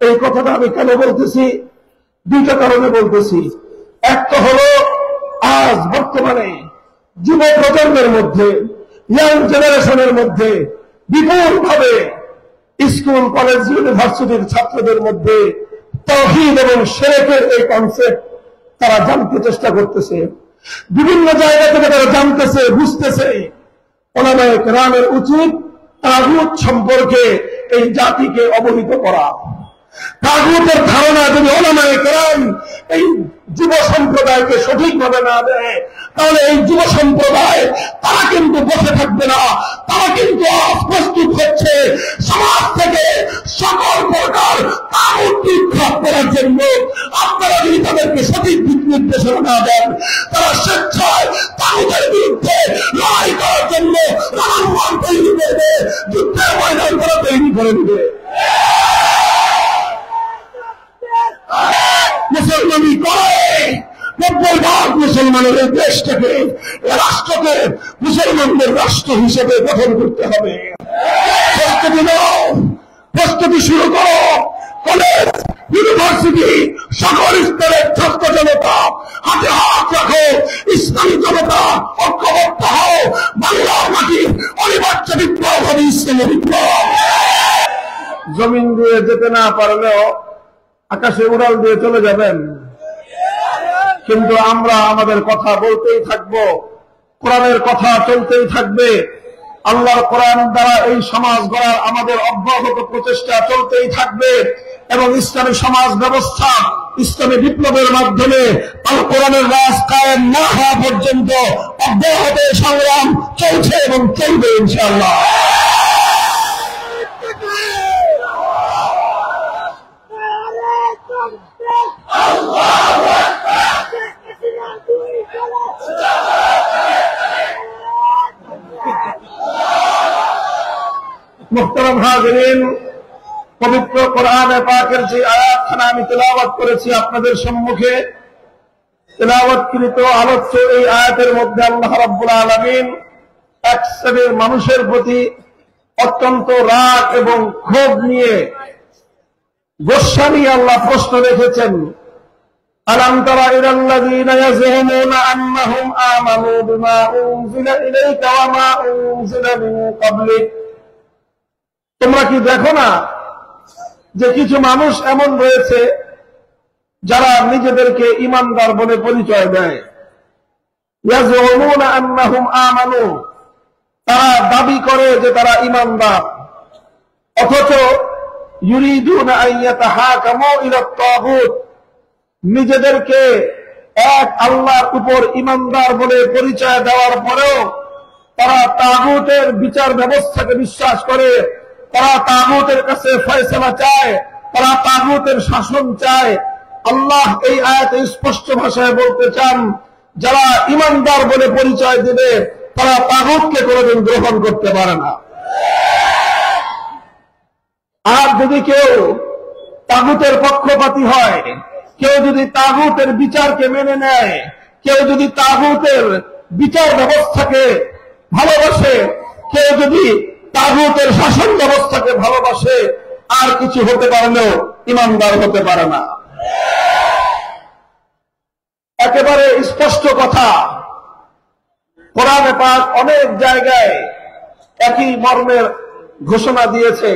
এই কথাটা আমি কেন বলতেছি? দুইটা কারণে বলতেছি। একটা হলো আজ বর্তমানে যুব প্রজন্মের মধ্যে, ইয়াং জেনারেশনের মধ্যে বিপুলভাবে স্কুল, কলেজ, ইউনিভার্সিটির ছাত্রদের মধ্যে তাওহীদ এবং শিরকের এই কনসেপ্ট তারা জানতে চেষ্টা করতেছে। বিভিন্ন জায়গা থেকে তারা জানতেছে, বুঝতেছে। উলামায়ে কেরামের উচিত তাগুত সম্পর্কে এই জাতিকে অবহিত করা। তাগুতের ধারণা যদি উলামায়ে কেরাম এই যুব সম্প্রদায়কে সঠিকভাবে না দেয়, তাহলে এই যুব সম্প্রদায় তারা কিন্তু বসে থাকবে না। তারা কিন্তু প্রস্তুত হচ্ছে সমাজ থেকে সকল প্রকার তাগুত বিক্ষেপ করার জন্য। আপনারা যদি তাদেরকে সঠিক দিক নির্দেশনা না দেন, তারা স্বেচ্ছায় তাগুতের বিরুদ্ধে লড়াই করার জন্য রণাঙ্গন তৈরি করবে, যুদ্ধের ময়দান তারা তৈরি করে দেবে। মুসলমানি করে 90% মুসলমানের এই দেশটাকে, রাষ্ট্রকে মুসলমানদের রাষ্ট্র হিসেবে গঠন করতে হবে। প্রস্তুতি নাও, প্রস্তুতি শুরু করো। কলেজ, ইউনিভার্সিটি, সকল স্তরের ছাত্র জনতা হাতে হাত রাখো। ইসলামী জনতা ঐক্যবদ্ধ হও। বাংলার মাটির অনিবার্য বিপ্লব হবে ইসলামী বিপ্লব। জমিন দিয়ে যেতে না পারলেও আকাশে উড়াল দিয়ে চলে যাবেন, কিন্তু আমরা আমাদের কথা বলতেই থাকবো, কোরআনের কথা চলতেই থাকবে। আল্লাহর কোরআন দ্বারা এই সমাজ গড়ার আমাদের অব্যাহত প্রচেষ্টা চলতেই থাকবে এবং ইসলামী সমাজ ব্যবস্থা ইসলামী বিপ্লবের মাধ্যমে আল কোরআনের রাজ কায়েম না হওয়া পর্যন্ত অব্যাহত সংগ্রাম চলছে এবং চলবে ইনশাআল্লাহ। মুহতারাম হাজিরিন, পবিত্র কোরআনে পাকের যে আয়াতখানা আমি তেলাওয়াত করেছি আপনাদের সম্মুখে, তেলাওয়াতকৃত আলোচ্য এই আয়াতের মধ্যে আল্লাহ রাব্বুল আলামিন এক শ্রেণীর মানুষের প্রতি অত্যন্ত রাগ এবং ক্ষোভ নিয়ে, গোসা নিয়ে আল্লাহ প্রশ্ন রেখেছেন। আলাম তারা ইলাল্লাযীনা ইয়াযুমুনা আন্নাহুম আমানু বিমা উনজিলা ইলাইকা ওয়া মা উনজিলা মিন ক্বাবলিক। তোমরা কি দেখো না যে কিছু মানুষ এমন রয়েছে যারা নিজেদেরকে ঈমানদার বলে পরিচয় দেয়। ইয়াযুমুনা আন্নাহুম আমানু, তারা দাবি করে যে তারা ঈমানদার, অথচ ইউরিদুনা আন ইয়াতাহাকামু ইলা তাগুত, নিজেদেরকে এক আল্লাহর উপর ঈমানদার বলে পরিচয় দেওয়ার পরেও তারা তাগুতের বিচার ব্যবস্থাকে বিশ্বাস করে, তারা তাগুতের কাছে ফয়সালা চায়, তারা তাগুতের শাসন চায়। আল্লাহ এই আয়াতে স্পষ্ট ভাষায় বলতে চান, যারা ঈমানদার বলে পরিচয় দেবে তারা তাগুতকে কোনোদিন গ্রহণ করতে পারে না। আর যদি কেউ তাগুতের পক্ষপাতী হয়, কেউ যদি তাগুতের বিচারকে মেনে নেয়, কেউ যদি তাগুতের বিচার ব্যবস্থাকে ভালোবাসে, কেউ যদি তাগুতের শাসন ব্যবস্থাকে ভালোবাসে, আর কিছু হতে পারলেও ঈমানদার হতে পারে না। একেবারে স্পষ্ট কথা, কোরআনে পাক অনেক জায়গায় একই মর্মের ঘোষণা দিয়েছে।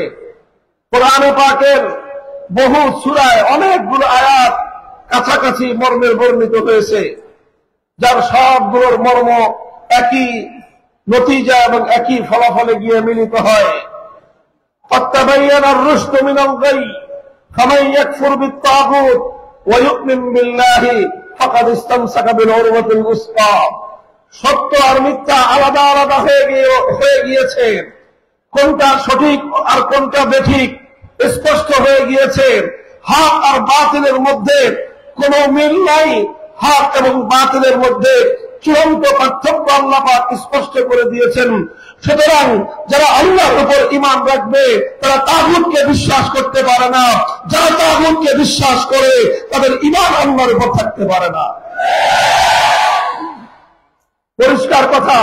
কোরআনে পাকের বহু সূরায় অনেকগুলো আয়াত কাছাকাছি মর্মের বর্ণিত হয়েছে, যার সবগুলোর মর্ম একই নতিজা এবং একই ফলাফলে গিয়ে মিলিত হয়। ফাত্তাবায়ানার রুশদু মিনাল গাই ফামান ইয়াকফুর বিত-তাগুত ওয়া ইউমিন বিল্লাহি ফাকাদ ইসতামসাকা বিল উরওয়াতিল উসকা। সত্য আর মিথ্যা আলাদা আলাদা হয়ে গিয়েছে, কোনটা সঠিক আর কোনটা বেঠিক স্পষ্ট হয়ে গিয়েছে। হক আর বাতিলের মধ্যে কোনো মিল নাই, হক এবং বাতিলের মধ্যে চূড়ান্ত পার্থক্য আল্লাহ পাক স্পষ্ট করে দিয়েছেন। সুতরাং যারা আল্লাহর উপর ঈমান রাখবে তারা তাগুতকে বিশ্বাস করতে পারে না, যারা তাগুতকে বিশ্বাস করে তাদের ঈমান আল্লাহর উপর থাকতে পারে না। পরিষ্কার কথা,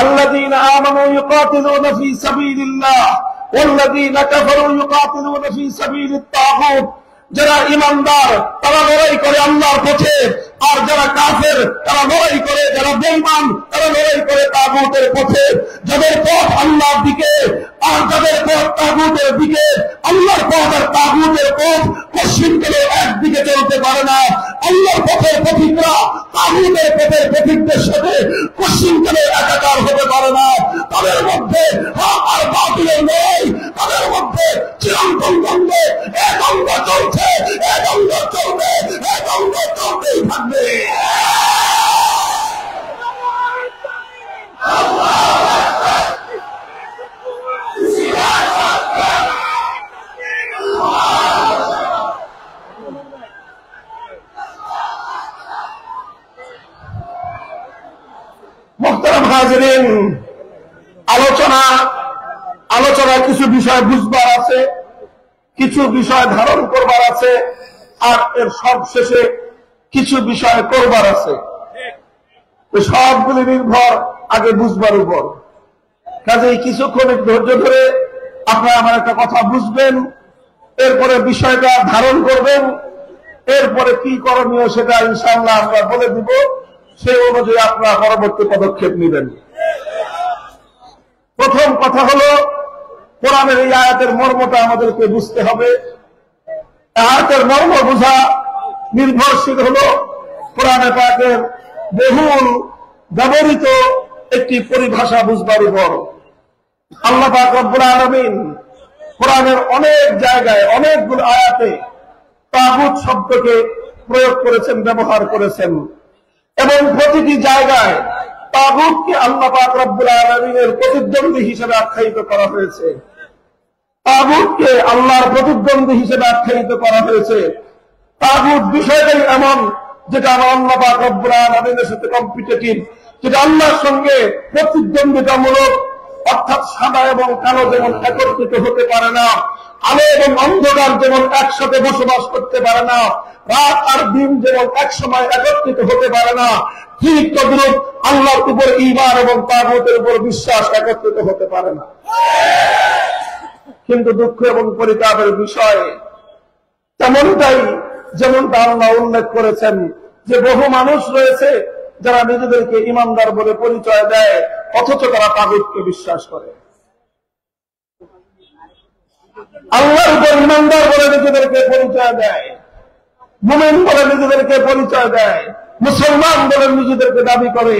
আল্লাযীনা আমানু ইউকাতিলুনা ফী সাবিলিল্লাহ ওয়াল্লাযীনা কাফারু ইউকাতিলুনা ফী সাবিলিত তাগুত, যারা ঈমানদার তারা লড়াই করে আল্লাহর পথে, আর যারা কাফের তারা লড়াই করে, যারা বেঈমান তারা লড়াই করে তাগুতের পথে। যাদের পথ আল্লাহর দিকে আর যাদের পথ তাগুতের দিকে, আল্লাহর পথ আর তাগুতের পথ কখনো একদিকে চলতে পারে না। আল্লাহর পথের পথিকরা তাগুতের পথের পথিকদের সাথে কখনো একাকার হতে পারে না। তাদের মধ্যে হক আর বাতিলের লড়াই, তাদের মধ্যে চিরন্তন দ্বন্দ্ব, এক দ্বন্দ্ব চলছে, এক দ্বন্দ্ব চলবে, এক দ্বন্দ্ব চলতেই থাকবে। মুহতারাম হাজিরিন, আলোচনায় কিছু বিষয় বুঝবার আছে, কিছু বিষয় ধারণ করবার আছে, আর এর সবশেষে কিছু বিষয় করবার আছে। সবগুলি নির্ভর আগে বুঝবার উপর। কাজেই কিছুক্ষণ ধৈর্য ধরে আপনারা আমার একটা কথা বুঝবেন, এরপরে বিষয়টা ধারণ করবেন, এরপরে কি করণীয় সেটা ইনশাআল্লাহ আমরা বলে দিব, সেই অনুযায়ী আপনারা পরবর্তী পদক্ষেপ নেবেন। প্রথম কথা হলো, কোরআনের এই আয়াতের মর্মটা আমাদেরকে বুঝতে হবে। আয়াতের মর্ম বোঝা নির্ভরশীল হলো কোরআনে পাকের বহুল ব্যবহৃত একটি পরিভাষা বুঝবার উপর। আল্লাহ পাক রব্বুল আলামিন কোরআনের অনেক জায়গায় অনেকগুলো আয়াতে তাগুত শব্দকে প্রয়োগ করেছেন, ব্যবহার করেছেন, এবং প্রতিটি জায়গায় তাগুতকে আল্লাহ পাক রব্বুল আলামিনের প্রতিদ্বন্দ্বী হিসেবে আখ্যায়িত করা হয়েছে। তাগুতকে আল্লাহর প্রতিদ্বন্দ্বী হিসেবে আখ্যায়িত করা হয়েছে। তাগুত বিষয়টাই এমন যেটা আল্লাহ পাক রব্বুল আলামিনের সাথে কম্পিটিটিভ, যেটা আল্লাহর সঙ্গে প্রতিদ্বন্দ্বিতামূলক, অর্থাৎ সাদা এবং কালো যেমন একত্রিত হতে পারে না, আলো এবং অন্ধকার যেমন একসাথে বসবাস করতে পারে না, রাত আর দিন যেমন একসময় একত্রিত হতে পারে না, ঠিক তদ্রূপ আল্লাহর উপর ঈমান এবং তাগুতের উপর বিশ্বাস একত্রিত হতে পারে না। কিন্তু দুঃখ এবং পরিতাপের বিষয় তেমনটাই, যেমনটা আল্লাহ উল্লেখ করেছেন যে বহু মানুষ রয়েছে যারা নিজেদেরকে ঈমানদার বলে পরিচয় দেয়, অথচ তারা তাগুতকে বিশ্বাস করে। আল্লাহর উপর ঈমানদার বলে নিজেদেরকে পরিচয় দেয়, মুমিন বলে নিজেদেরকে পরিচয় দেয়, মুসলমান বলে নিজেদেরকে দাবি করে,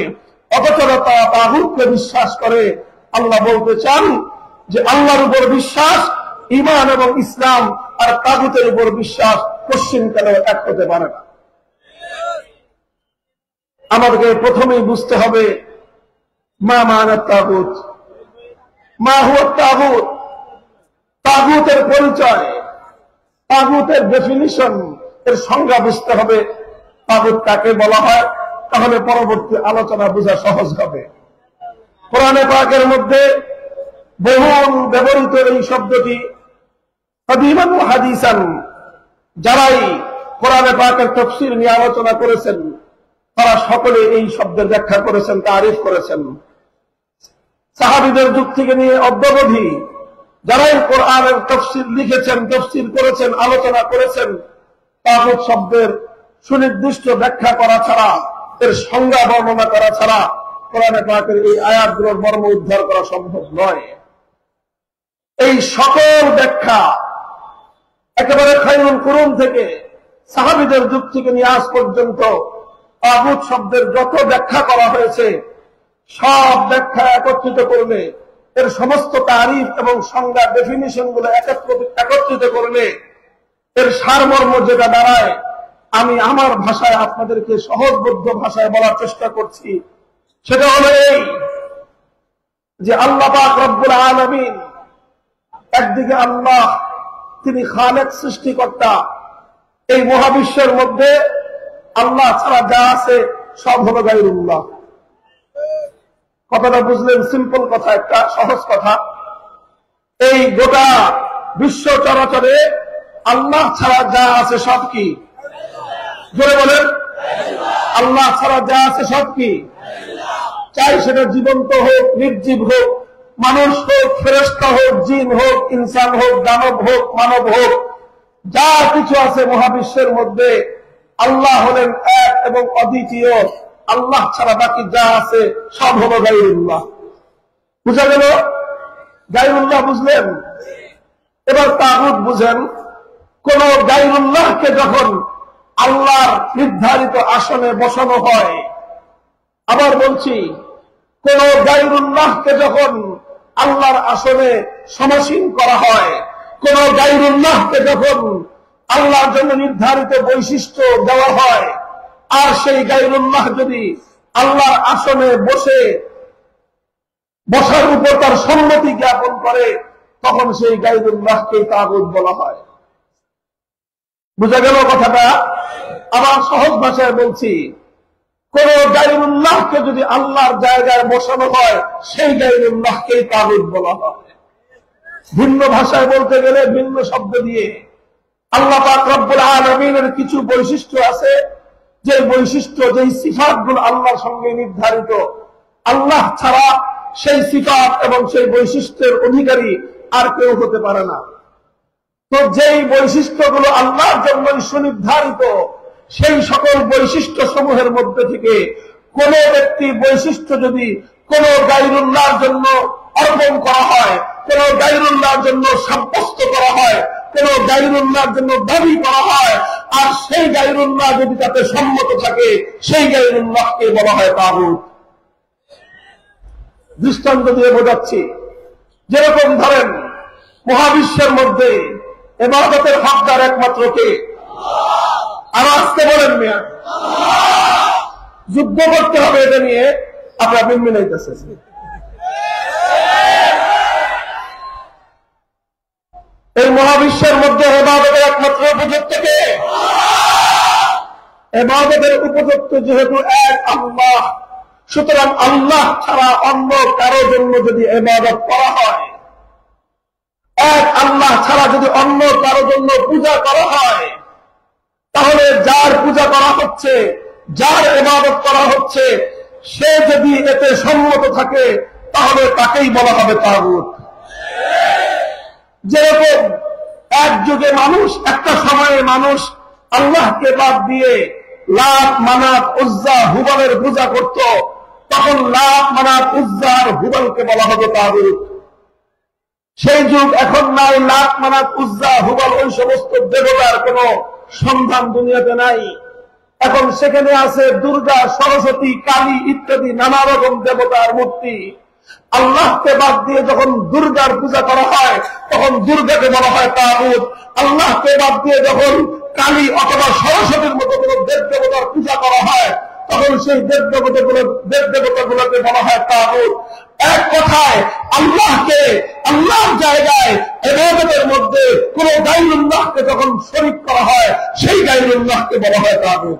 অথচ তারা তাগুতকে বিশ্বাস করে। আল্লাহ বলতে চান যে আল্লাহর উপর বিশ্বাস, ঈমান এবং ইসলাম আর তাগুতের উপর বিশ্বাস পশ্চিমকালেও এক হতে পারে না। আমাদেরকে প্রথমেই বুঝতে হবে মা মানা তাগুত, মা হুয়া তাগুত, তাগুতের পরিচয়, তাগুতের ডেফিনিশন, এর সংজ্ঞা বুঝতে হবে। তাগুত কাকে বলা হয়, তাহলে পরবর্তী আলোচনা বোঝা সহজ হবে। কোরআনে পাকের মধ্যে বহুল ব্যবহৃত এই শব্দটি কাদীমান ওয়া হাদীসান, যারাই কোরআনে পাকের তাফসীর নিয়ে আলোচনা করেছেন তারা সকলে এই শব্দের ব্যাখ্যা করেছেন, তারিফ করেছেন। সাহাবীদের যুগ থেকে নিয়ে অদ্যাবধি যারাই কোরআনের তাফসীর লিখেছেন, তাফসীর করেছেন, আলোচনা করেছেন, তাগুত শব্দের সুনির্দিষ্ট ব্যাখ্যা করা ছাড়া, এর সংজ্ঞা বর্ণনা করা ছাড়া কোরআনে পাকের এই আয়াতগুলোর মর্ম উদ্ধার করা সম্ভব নয়। এই সকল ব্যাখ্যা একেবারে খায়রুল কুরুন থেকে, সাহাবীদের যুগ থেকে নিয়ে আজ পর্যন্ত তাগুত শব্দের যত ব্যাখ্যা করা হয়েছে, সব ব্যাখ্যা একত্রিত করলে, এর সমস্ত তারিফ এবং সংজ্ঞা ডেফিনিশন গুলো একত্রিত করলে এর সারমর্ম যেটা দাঁড়ায়, আমি আমার ভাষায় আপনাদেরকে সহজবোধ্য ভাষায় বলার চেষ্টা করছি। সেটা হলো এই যে আল্লাহ পাক রব্বুল আলামিন, একদিকে আল্লাহ, তিনি খালেক, সৃষ্টিকর্তা। এই মহাবিশ্বের মধ্যে আল্লাহ ছাড়া যা আছে সব হলো গায়রুল্লাহ। কথাটা বুঝলেন? সিম্পল কথা, একটা সহজ কথা। এই গোটা বিশ্ব চরাচরে আল্লাহ ছাড়া যা আছে সব কি? জোরে বলেন। আল্লাহ ছাড়া যা আছে সব কি? চাই সেটা জীবন্ত হোক, নির্জীব হোক, মানুষ হোক, ফেরেশতা হোক, জিন হোক, ইনসান হোক, দানব হোক, মানব হোক, যা কিছু আছে মহাবিশ্বের মধ্যে আল্লাহ হলেন এক এবং অদ্বিতীয়। আল্লাহ ছাড়া বাকি যা আছে সব হলো গায়রুল্লাহ। বুঝা গেল? গায়রুল্লাহ বুঝলেন? এবার তাগুত বুঝেন। কোন গায়রুল্লাহকে যখন আল্লাহর নির্ধারিত আসনে বসানো হয়, আবার বলছি, কোন গায়রুল্লাহকে যখন আল্লাহর আসনে সমাসীন করা হয়, কোন গায়রুল্লাহকে যখন আল্লাহর জন্য নির্ধারিত বৈশিষ্ট্য দেওয়া হয়, আর সেই গায়রুল্লাহ যদি আল্লাহর আসনে বসার উপর তার সম্মতি জ্ঞাপন করে, তখন সেই গায়রুল্লাহকে তাগুত বলা হয়। বুঝা গেল কথাটা? আবার সহজ ভাষায় বলছি, কোন গায়রুল্লাহকে যদি আল্লাহর জায়গায় বসানো হয়, সেই গায়রুল্লাহকেই তাগুত বলা হয়। ভিন্ন ভাষায় বলতে গেলে ভিন্ন শব্দ দিয়ে, আল্লাহ পাক রব্বুল আলামিনের কিছু বৈশিষ্ট্য আছে, যে বৈশিষ্ট্য, যেই সিফাতগুলো আল্লাহর সঙ্গে নির্ধারিত, আল্লাহ ছাড়া সেই সিফাত এবং সেই বৈশিষ্ট্যের অধিকারী আর কেউ হতে পারে না। তো যেই বৈশিষ্ট্যগুলো আল্লাহর জন্যই সুনির্ধারিত, সেই সকল বৈশিষ্ট্য সমূহের মধ্যে থেকে কোন ব্যক্তি বৈশিষ্ট্য যদি কোন গায়রুল্লাহর জন্য অর্পণ করা হয়, কোন গায়রুল্লাহর জন্য সাব্যস্ত করা হয়, কোন গায়রুল্লাহর জন্য দাবি করা হয়, আর সেই গায়রুল্লাহ যদি তাতে সম্মত থাকে, সেই গায়রুল্লাহকে বলা হয় তাগুত। দৃষ্টান্ত দিয়ে বোঝাচ্ছি। যেরকম ধরেন, মহাবিশ্বের মধ্যে ইবাদতের হকদার একমাত্র কে? আর আসতে বলেন মিয়া, যুদ্ধ করতে হবে এটা নিয়ে, আপনারা মিলাইতেছেন। এই মহাবিশ্বের মধ্যে ইবাদতের একমাত্র উপযুক্ত কে? ইবাদতের উপযুক্ত যেহেতু এক আল্লাহ, সুতরাং আল্লাহ ছাড়া অন্য কারো জন্য যদি ইবাদত করা হয়, এক আল্লাহ ছাড়া যদি অন্য কারো জন্য পূজা করা হয়, তাহলে যার পূজা করা হচ্ছে, যার ইবাদত করা হচ্ছে, সে যদি এতে সম্মত থাকে, তাহলে তাকেই বলা হবে তাগুত। যেরকম এক যুগে মানুষ, একটা সময়ে মানুষ আল্লাহকে বাদ দিয়ে লাত, মানাত, উজ্জা, হুবলের পূজা করত, তখন লাত, মানাত, উজ্জা আর হুবলকে বলা হবে তাগুত। সেই যুগ এখন নাই। লাত, মানাত, উজ্জা, হুবল, ওই সমস্ত দেবতার কোন সন্ধান দুনিয়াতে নাই। এখন সেখানে আছে দুর্গা, সরস্বতী, কালী ইত্যাদি নানা রকম দেবতার মূর্তি। আল্লাহকে বাদ দিয়ে যখন দুর্গার পূজা করা হয়, তখন দুর্গাকে বলা হয় তাগুত। আল্লাহকে বাদ দিয়ে যখন কালী অথবা সরস্বতীর মতো কোন দেব দেবতার পূজা করা হয়, তখন সেই দেব দেবতাগুলোকে বলা হয় তাগুত। এক কথায়, আল্লাহকে আল্লাহর জায়গায় ইবাদতের মধ্যে কোন গায়রুল্লাহকে যখন শরীক করা হয়, সেই গায়রুল্লাহকে বলা হয় তাগুত।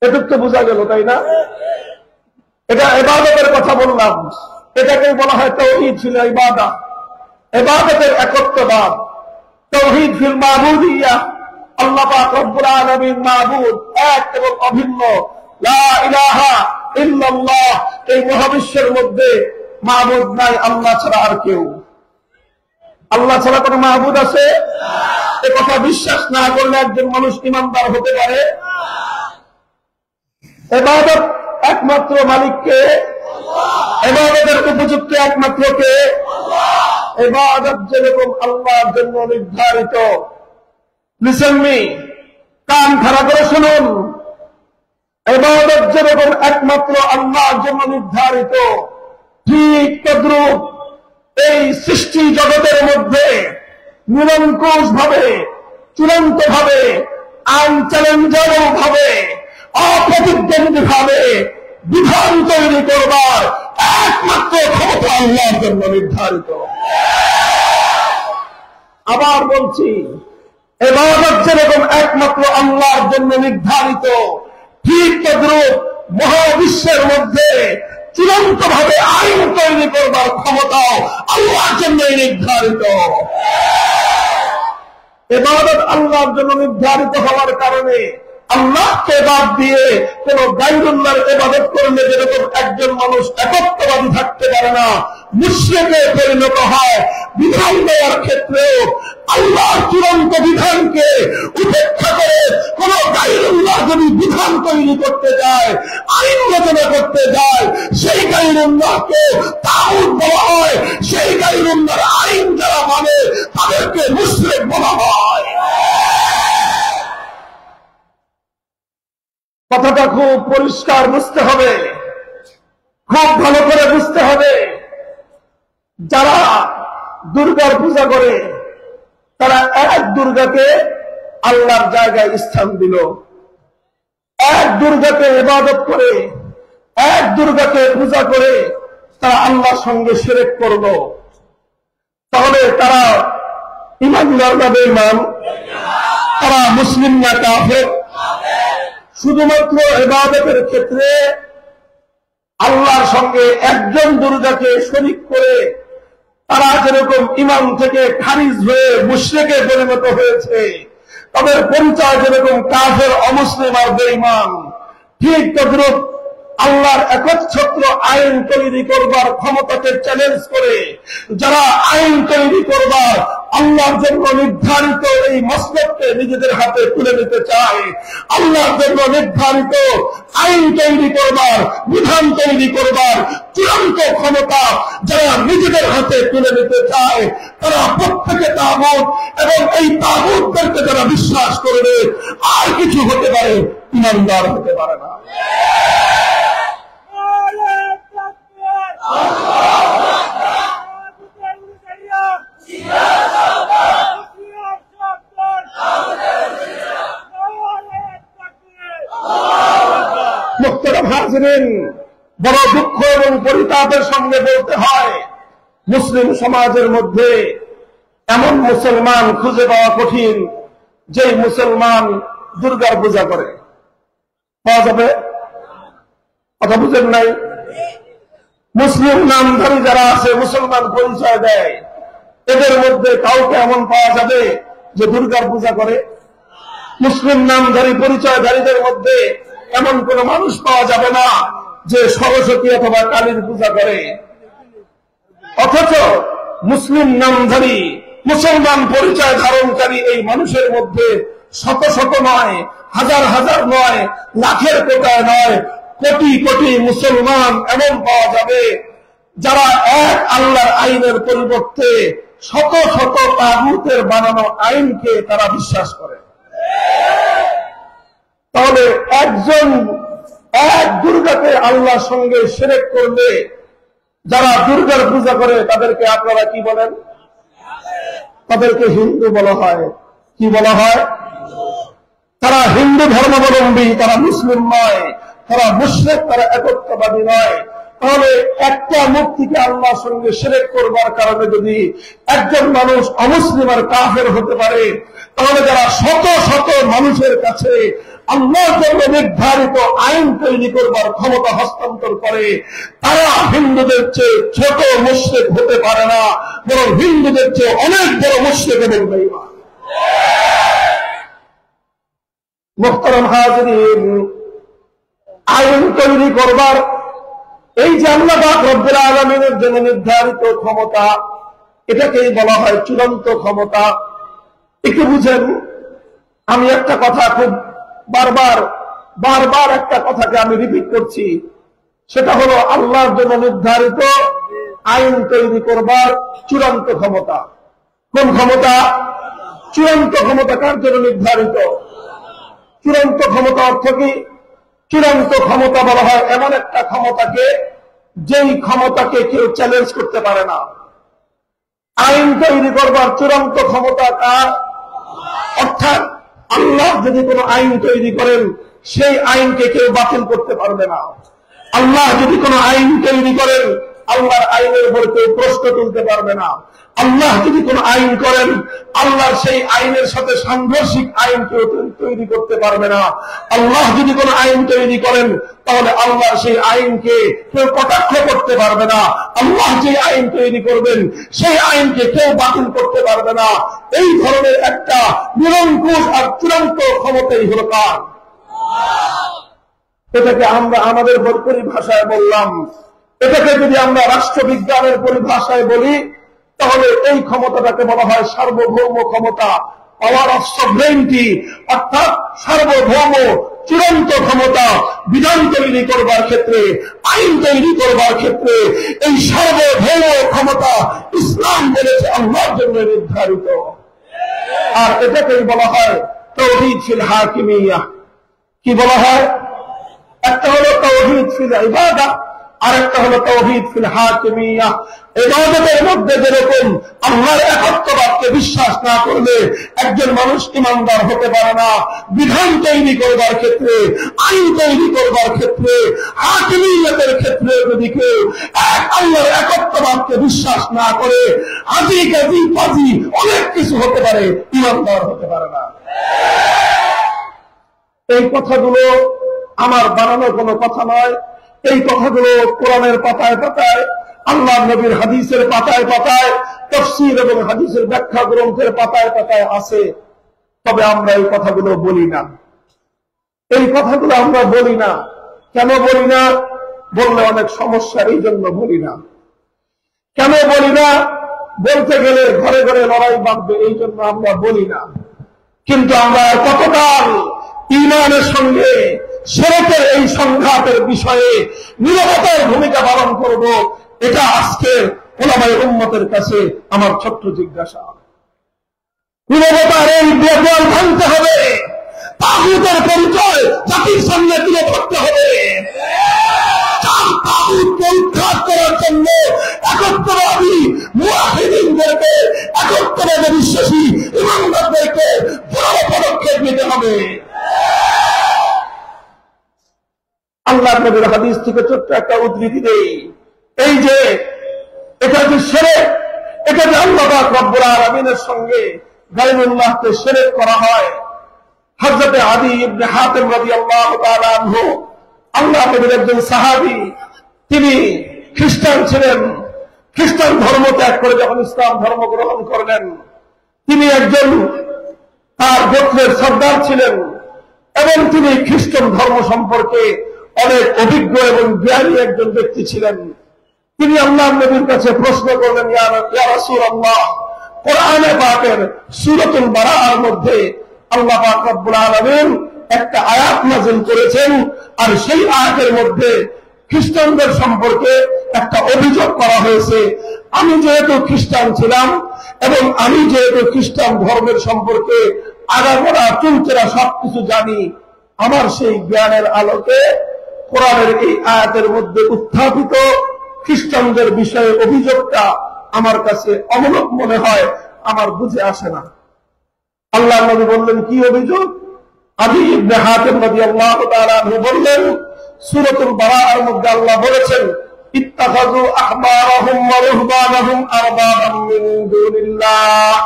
এটুক তো বোঝা গেল, তাই না? এটা ইবাদতের কথা বললাম। এটাকেই বলা হয় তাওহীদ ফিল ইবাদা, ইবাদতের একত্ববাদ। তাওহীদ ফিল মাবুদিয়্যাহ, আল্লাহ পাক রব্বুল আলামিন মাবুদ, এক এবং অভিন্ন। লা ইলাহা ইল্লাল্লাহ, এই মহাবিশ্বের মধ্যে মাবুদ নাই আল্লাহ ছাড়া আর কেউ। আল্লাহ ছাড়া কোন মাবুদ আছে? এ কথা বিশ্বাস না করলে একজন মানুষ ঈমানদার হতে পারে? ইবাদত একমাত্র মালিককে, ইবাদতের উপযুক্ত একমাত্র কে? ইবাদত যেরকম আল্লাহর জন্য নির্ধারিত, লিসেন মি, কান খাড়া করে শুনুন, ইবাদত যেরকম একমাত্র আল্লাহর জন্য নির্ধারিত, ঠিক তদ্রূপ এই সৃষ্টি জগতের মধ্যে নিরঙ্কুশ ভাবে, চূড়ান্ত ভাবে, আনচ্যালেঞ্জেবল ভাবে, অপ্রতিদ্বন্দ্বী ভাবে বিধান তৈরি করবার একমাত্র ক্ষমতা আল্লাহর জন্য নির্ধারিত। আবার বলছি, ইবাদত যেরকম একমাত্র আল্লাহর জন্য নির্ধারিত, ঠিক তদ্রূপ মহাবিশ্বের মধ্যে চূড়ান্ত ভাবে আইন তৈরি করবার ক্ষমতাও আল্লাহর জন্যই নির্ধারিত। ইবাদত আল্লাহর জন্য নির্ধারিত হওয়ার কারণে আল্লাহকে বাদ দিয়ে কোন গায়রুল্লাহর ইবাদত করলে যেরকম একজন মানুষ একত্ববাদী থাকতে পারে না, মুশরিকে পরিণত হয়। বিধান দেওয়ার ক্ষেত্রেও আল্লাহর চূড়ান্ত বিধানকে উপেক্ষা করে কোন গায়রুল্লাহ যদি বিধান তৈরি করতে যায়, আইন রচনা করতে যায়, সেই গায়রুল্লাহকে তাগুত বলা হয়। সেই গায়রুল্লাহর আইন যারা মানে তাদেরকে মুশরিক বলা হয়। কথাটা খুব পরিষ্কার বুঝতে হবে, খুব ভালো করে বুঝতে হবে। যারা দুর্গার পূজা করে তারা এক দুর্গাকে আল্লাহর জায়গায় স্থান দিল, এক দুর্গাকে ইবাদত করে, এক দুর্গাকে পূজা করে তারা আল্লাহর সঙ্গে শিরক করল। তাহলে তারা ইমানদার না বেঈমান? তারা মুসলিম না কাফের? শুধুমাত্র ইবাদতের ক্ষেত্রে আল্লাহর সঙ্গে একজন দুর্গাকে শরীক করে তারা যেরকম ইমান থেকে খারিজ হয়ে মুশরিকে পরিণত হয়েছে, তাদের পরিচয় যেরকম কাফের, অমুসলিম আর বেঈমান, ঠিক তদ্রুপ আল্লাহর একচ্ছত্র আইন তৈরি করবার ক্ষমতাকে চ্যালেঞ্জ করে যারা আইন তৈরি করবার আল্লাহর জন্য নির্ধারিত এই মসলককে নিজেদের হাতে তুলে নিতে চায়, আল্লাহর জন্য নির্ধারিত আইন তৈরি করবার, বিধান তৈরি করবার চূড়ান্ত ক্ষমতা যারা নিজেদের হাতে তুলে নিতে চায়, তারা প্রত্যেকে তাগুত, এবং এই তাগুতদেরকে যারা বিশ্বাস করবে আর কিছু হতে পারে, ইমানদার হতে পারে না। মুহতারাম হাজিরিন, বড় দুঃখ এবং পরিতাপের সঙ্গে বলতে হয়, মুসলিম সমাজের মধ্যে এমন মুসলমান খুঁজে পাওয়া কঠিন যে মুসলমান দুর্গার পূজা করে। পাওয়া যাবে? কথা বুঝেন নাই? মুসলিম নামধারী যারা আছে, মুসলমান পরিচয় দেয়, এদের মধ্যে কাউকে এমন পাওয়া যাবে যে দুর্গার পূজা করে? মুসলিম নামধারী পরিচয়ধারীদের মধ্যে এমন কোন মানুষ পাওয়া যাবে না যে সরস্বতী অথবা কালীর পূজা করে। অথচ মুসলিম নামধারী, মুসলমান পরিচয় ধারণকারী এই মানুষের মধ্যে শত শত নয়, হাজার হাজার নয়, লাখের কোটায় নয়, কোটি কোটি মুসলমান এমন পাওয়া যাবে যারা এক আল্লাহর আইনের পরিবর্তে শত শত তাগুতের বানানো আইনকে তারা বিশ্বাস করে। তাহলে একজন এক দুর্গাকে আল্লাহর সঙ্গে শিরক করলে যারা দুর্গার পূজা করে তাদেরকে আপনারা কি বলেন? তাদেরকে হিন্দু বলা হয়। কি বলা হয়? তারা হিন্দু ধর্মাবলম্বী, তারা মুসলিম নয়, তারা মুশরিক, তারা একত্ববাদী নয়। তাহলে একটা মূর্তিকে আল্লাহর সঙ্গে শিরক করবার কারণে যদি একজন মানুষ অমুসলিম আর কাফের হতে পারে, তাহলে যারা শত শত মানুষের কাছে আল্লাহর জন্য নির্ধারিত আইন তৈরি করবার ক্ষমতা হস্তান্তর করে, তারা হিন্দুদের চেয়ে ছোট মুশরিক হতে পারে না, বরং হিন্দুদের চেয়ে অনেক বড় মুশরিক এবং বেঈমান। মুহতারাম হাজিরিন, আইন তৈরি করবার এই যে আল্লাহ পাক রব্বুল আলামিনের জন্য নির্ধারিত ক্ষমতা, এটাকেই বলা হয় চূড়ান্ত ক্ষমতা। একটু বুঝেন, আমি একটা কথা খুব বারবার একটা কথাকে আমি রিপিট করছি, সেটা হলো আল্লাহর জন্য নির্ধারিত আইন তৈরি করবার চূড়ান্ত ক্ষমতা। কোন ক্ষমতা? চূড়ান্ত ক্ষমতা কার জন্য নির্ধারিত? চূড়ান্ত ক্ষমতা অর্থ কি? চূড়ান্ত ক্ষমতা বলা হয় এমন একটা ক্ষমতাকে যেই ক্ষমতাকে কেউ চ্যালেঞ্জ করতে পারে না। আইন তৈরি করবার চূড়ান্ত ক্ষমতা কার? অর্থাৎ আল্লাহ যদি কোনো আইন তৈরি করেন, সেই আইনকে কেউ বাতিল করতে পারবে না। আল্লাহ যদি কোনো আইন তৈরি করেন, আল্লাহর আইনের উপর কেউ প্রশ্ন তুলতে পারবে না। আল্লাহ যদি কোনো আইন করেন, আল্লাহর সেই আইনের সাথে সাংঘর্ষিক আইন কেউ তৈরি করতে পারবে না। আল্লাহ যদি কোনো আইন তৈরি করেন, তাহলে আল্লাহর সেই আইনকে কেউ কটাক্ষ করতে পারবে না। আল্লাহ যে আইন তৈরি করবেন, সেই আইনকে কেউ বাতিল করতে পারবে না। এই ধরনের একটা নিরঙ্কুশ আর চূড়ান্ত ক্ষমতাই হল কার? আল্লাহ। এই জন্য আল্লাহ পাক রব্বুল আলামিন এটাকে আমরা আমাদের পরিভাষায় বললাম, এটাকে যদি আমরা রাষ্ট্রবিজ্ঞানের পরিভাষায় বলি তাহলে এই ক্ষমতাটাকে বলা হয় সার্বভৌম ক্ষমতা, পাওয়ার অফ সভরেনিটি, অর্থাৎ সার্বভৌম চূড়ান্ত ক্ষমতা। বিধান তৈরি করবার ক্ষেত্রে, আইন তৈরি করবার ক্ষেত্রে এই সার্বভৌম ক্ষমতা ইসলাম বলেছে আল্লাহর জন্য নির্ধারিত। আর এটাকেই বলা হয় তাওহীদ ফিল হাকিমিয়া। কি বলা হয়? একটা হলো তাওহীদ ফিল ইবাদা, আর একটা হলো তাওহীদ ফিল হাকিমিয়া। ইবাদতের মধ্যে যেরকম আল্লাহর একত্ববাদকে বিশ্বাস না করলে একজন মানুষ ইমানদার হতে পারে না, বিধান তৈরি করবার ক্ষেত্রে, আইন তৈরি করবার ক্ষেত্রে, হাকিমিয়তের ক্ষেত্রে যদি কেউ এক আল্লাহর একত্ববাদকে বিশ্বাস না করে, আজি কাজি পাজি অনেক কিছু হতে পারে, ইমানদার হতে পারে না। এই কথাগুলো আমার বানানো কোনো কথা নয়। এই কথাগুলো কোরআনের পাতায় পাতায়, আল্লাহ নবীর হাদিসের পাতায় পাতায়, তাফসীর এবং হাদিসের ব্যাখ্যা গ্রন্থের পাতায় পাতায় আছে। তবে আমরা এই কথাগুলো বলি না। এই কথাগুলো আমরা বলি না। কেন বলি না? বললে অনেক সমস্যা, এই জন্য বলি না। কেন বলি না? বলতে গেলে ঘরে ঘরে লড়াই বাঁধবে, এই জন্য আমরা বলি না। কিন্তু আমরা কতকাল ঈমানের সঙ্গে শিরকের এই সংঘাতের বিষয়ে নীরবতার ভূমিকা পালন করব, এটা আজকের উলামায়ে উম্মতের কাছে আমার ছোট্ট জিজ্ঞাসা। নীরবতার এই দেয়াল ভাঙতে হবে, তাগুতের পরিচয় জাতির সামনে তুলে ধরতে হবে। তাগুতকে উদ্ধার করার জন্য একত্ববাদী মুআহিদিনদেরকে, একত্ববাদে বিশ্বাসী ইমানদারদেরকে বড় পদক্ষেপ নিতে হবে। আল্লাহর নবীর হাদিস থেকে ছোট্ট একটা উদ্ধৃতি দেই। এই যে এটা যে শিরক, এটা যে আল্লাহ পাক রব্বুল আলামিনের সঙ্গে গায়রুল্লাহকে শিরক করা হয়। হযরত আদী ইবনে হাতিম রাদিয়াল্লাহু তাআলা আনহু, আল্লাহ নবীর একজন সাহাবী, তিনি খ্রিস্টান ছিলেন। খ্রিস্টান ধর্ম ত্যাগ করে যখন ইসলাম ধর্ম গ্রহণ করলেন, তিনি একজন তার গোত্রের সর্দার ছিলেন এবং তিনি খ্রিস্টান ধর্ম সম্পর্কে অনেক অভিজ্ঞ এবং জ্ঞানী একজন ব্যক্তি ছিলেন। তিনি আল্লাহ নবীর কাছে প্রশ্ন করলেন, ইয়া রাসূলুল্লাহ, কোরআনে পাকের সূরাতুল বারাআর মধ্যে আল্লাহ পাক রব্বুল আলামিন একটা আয়াত নাযিল করেছেন, আর সেই আয়াতের মধ্যে খ্রিস্টানদের সম্পর্কে একটা অভিযোগ করা হয়েছে। আমি যেহেতু খ্রিস্টান ছিলাম এবং আমি যেহেতু খ্রিস্টান ধর্মের সম্পর্কে আগাগোড়া চুলচেরা সবকিছু জানি, আমার সেই জ্ঞানের আলোকে কোরআনের এই আয়াতের মধ্যে উত্থাপিত খ্রিস্টানদের বিষয়ে অভিযোগটা আমার কাছে অমূলক মনে হয়, আমার বুঝে আসে না। আল্লাহ নবী বললেন, কি অভিযোগ? আদী ইবনে হাতিম রাদিয়াল্লাহু তাআলা আনহু বললেন, সূরাতুল বারাআর মধ্যে আল্লাহ বলেছেন, ইত্তাখাযু আহবারাহুম ওয়া রুহবানাহুম আরবাবাম মিন দুনিল্লাহ।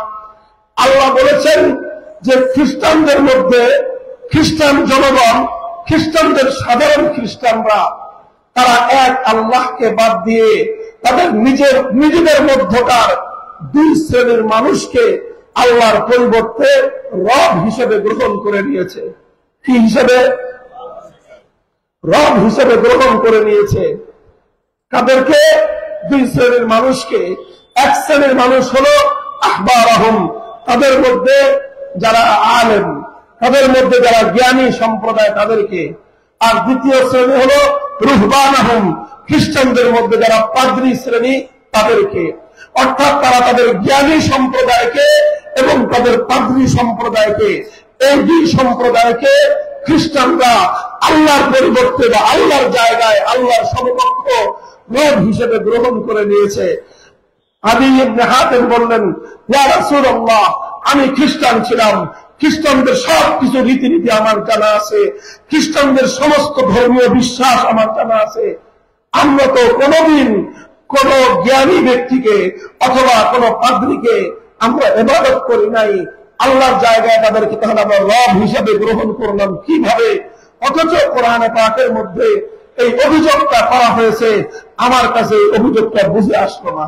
আল্লাহ বলেছেন যে খ্রিস্টানদের মধ্যে, খ্রিস্টান জনগণ, খ্রিস্টানদের সাধারণ খ্রিস্টানরা, তারা এক আল্লাহকে বাদ দিয়ে তাদের নিজেদের মধ্যকার দুই শ্রেণীর মানুষকে আল্লাহর পরিবর্তে রব হিসেবে গ্রহণ করে নিয়েছে। কি হিসেবে? রব হিসেবে গ্রহণ করে নিয়েছে। কাদেরকে? দুই শ্রেণীর মানুষকে। এক শ্রেণীর মানুষ হলো আহবারাহুম, তাদের মধ্যে যারা আলেম, তাদের মধ্যে যারা জ্ঞানী সম্প্রদায়, তাদেরকে। আর দ্বিতীয় শ্রেণী হলো রুহবানাহুম, খ্রিস্টানদের মধ্যে যারা পাদ্রী শ্রেণী, তাদেরকে। অর্থাৎ তারা তাদের জ্ঞানী সম্প্রদায়কে এবং তাদের পাদ্রী সম্প্রদায়কে, এই দুই সম্প্রদায়কে খ্রিস্টানরা আল্লাহর পরিবর্তে বা আল্লাহর জায়গায় আল্লাহর সমকক্ষ রব হিসেবে গ্রহণ করে নিয়েছে। আদী ইবনে হাতিম বললেন, ইয়া রাসূলুল্লাহ, আমি খ্রিস্টান ছিলাম, খ্রিস্টানদের সবকিছু রীতিনীতি আমার জানা আছে, খ্রিস্টানদের সমস্ত ধর্মীয় বিশ্বাস আমার জানা আছে। আমরা তো কোনদিন কোন জ্ঞানী ব্যক্তিকে অথবা কোন পাদ্রীকে আমরা ইবাদত করি নাই, আল্লাহর জায়গায় তাদেরকে তাহলে আমরা রব হিসাবে গ্রহণ করলাম কিভাবে? অথচ কোরআনে পাকের মধ্যে এই অভিযোগটা করা হয়েছে, আমার কাছে এই অভিযোগটা বুঝে আসলো না।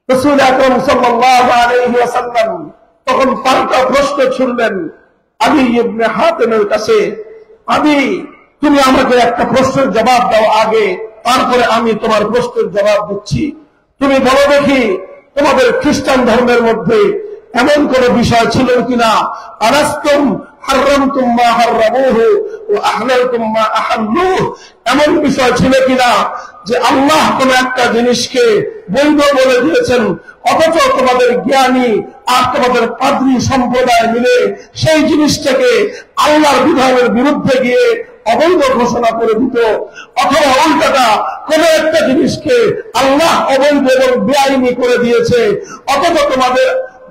রাসূল আকরাম সাল্লাল্লাহু আলাইহি ওয়াসাল্লাম তখন পাল্টা প্রশ্ন ছুড়লেন আদী ইবনে হাতিমের কাছে, আদি তুমি আমাকে একটা প্রশ্নের জবাব দাও আগে, তারপরে আমি তোমার প্রশ্নের জবাব দিচ্ছি। তুমি বলো দেখি, তোমাদের খ্রিস্টান ধর্মের মধ্যে এমন কোন বিষয় ছিল কিনা, আলাস্তুম হাররামতুম মা হাররামুহু ওয়া আহলালতুম মা আহাল্লুহু, এমন বিষয় ছিল কিনা যে আল্লাহ কোন একটা জিনিসকে বৈধ বলে দিয়েছেন, অথচ তোমাদের জ্ঞানী আর তোমাদের পাদ্রী সম্প্রদায় মিলে সেই জিনিসটাকে আল্লাহর বিধানের বিরুদ্ধে গিয়ে অবৈধ ঘোষণা করে দিত, অথবা উল্টাটা কোন একটা জিনিসকে আল্লাহ অবৈধ এবং বেআইনি করে দিয়েছে, অথচ তোমাদের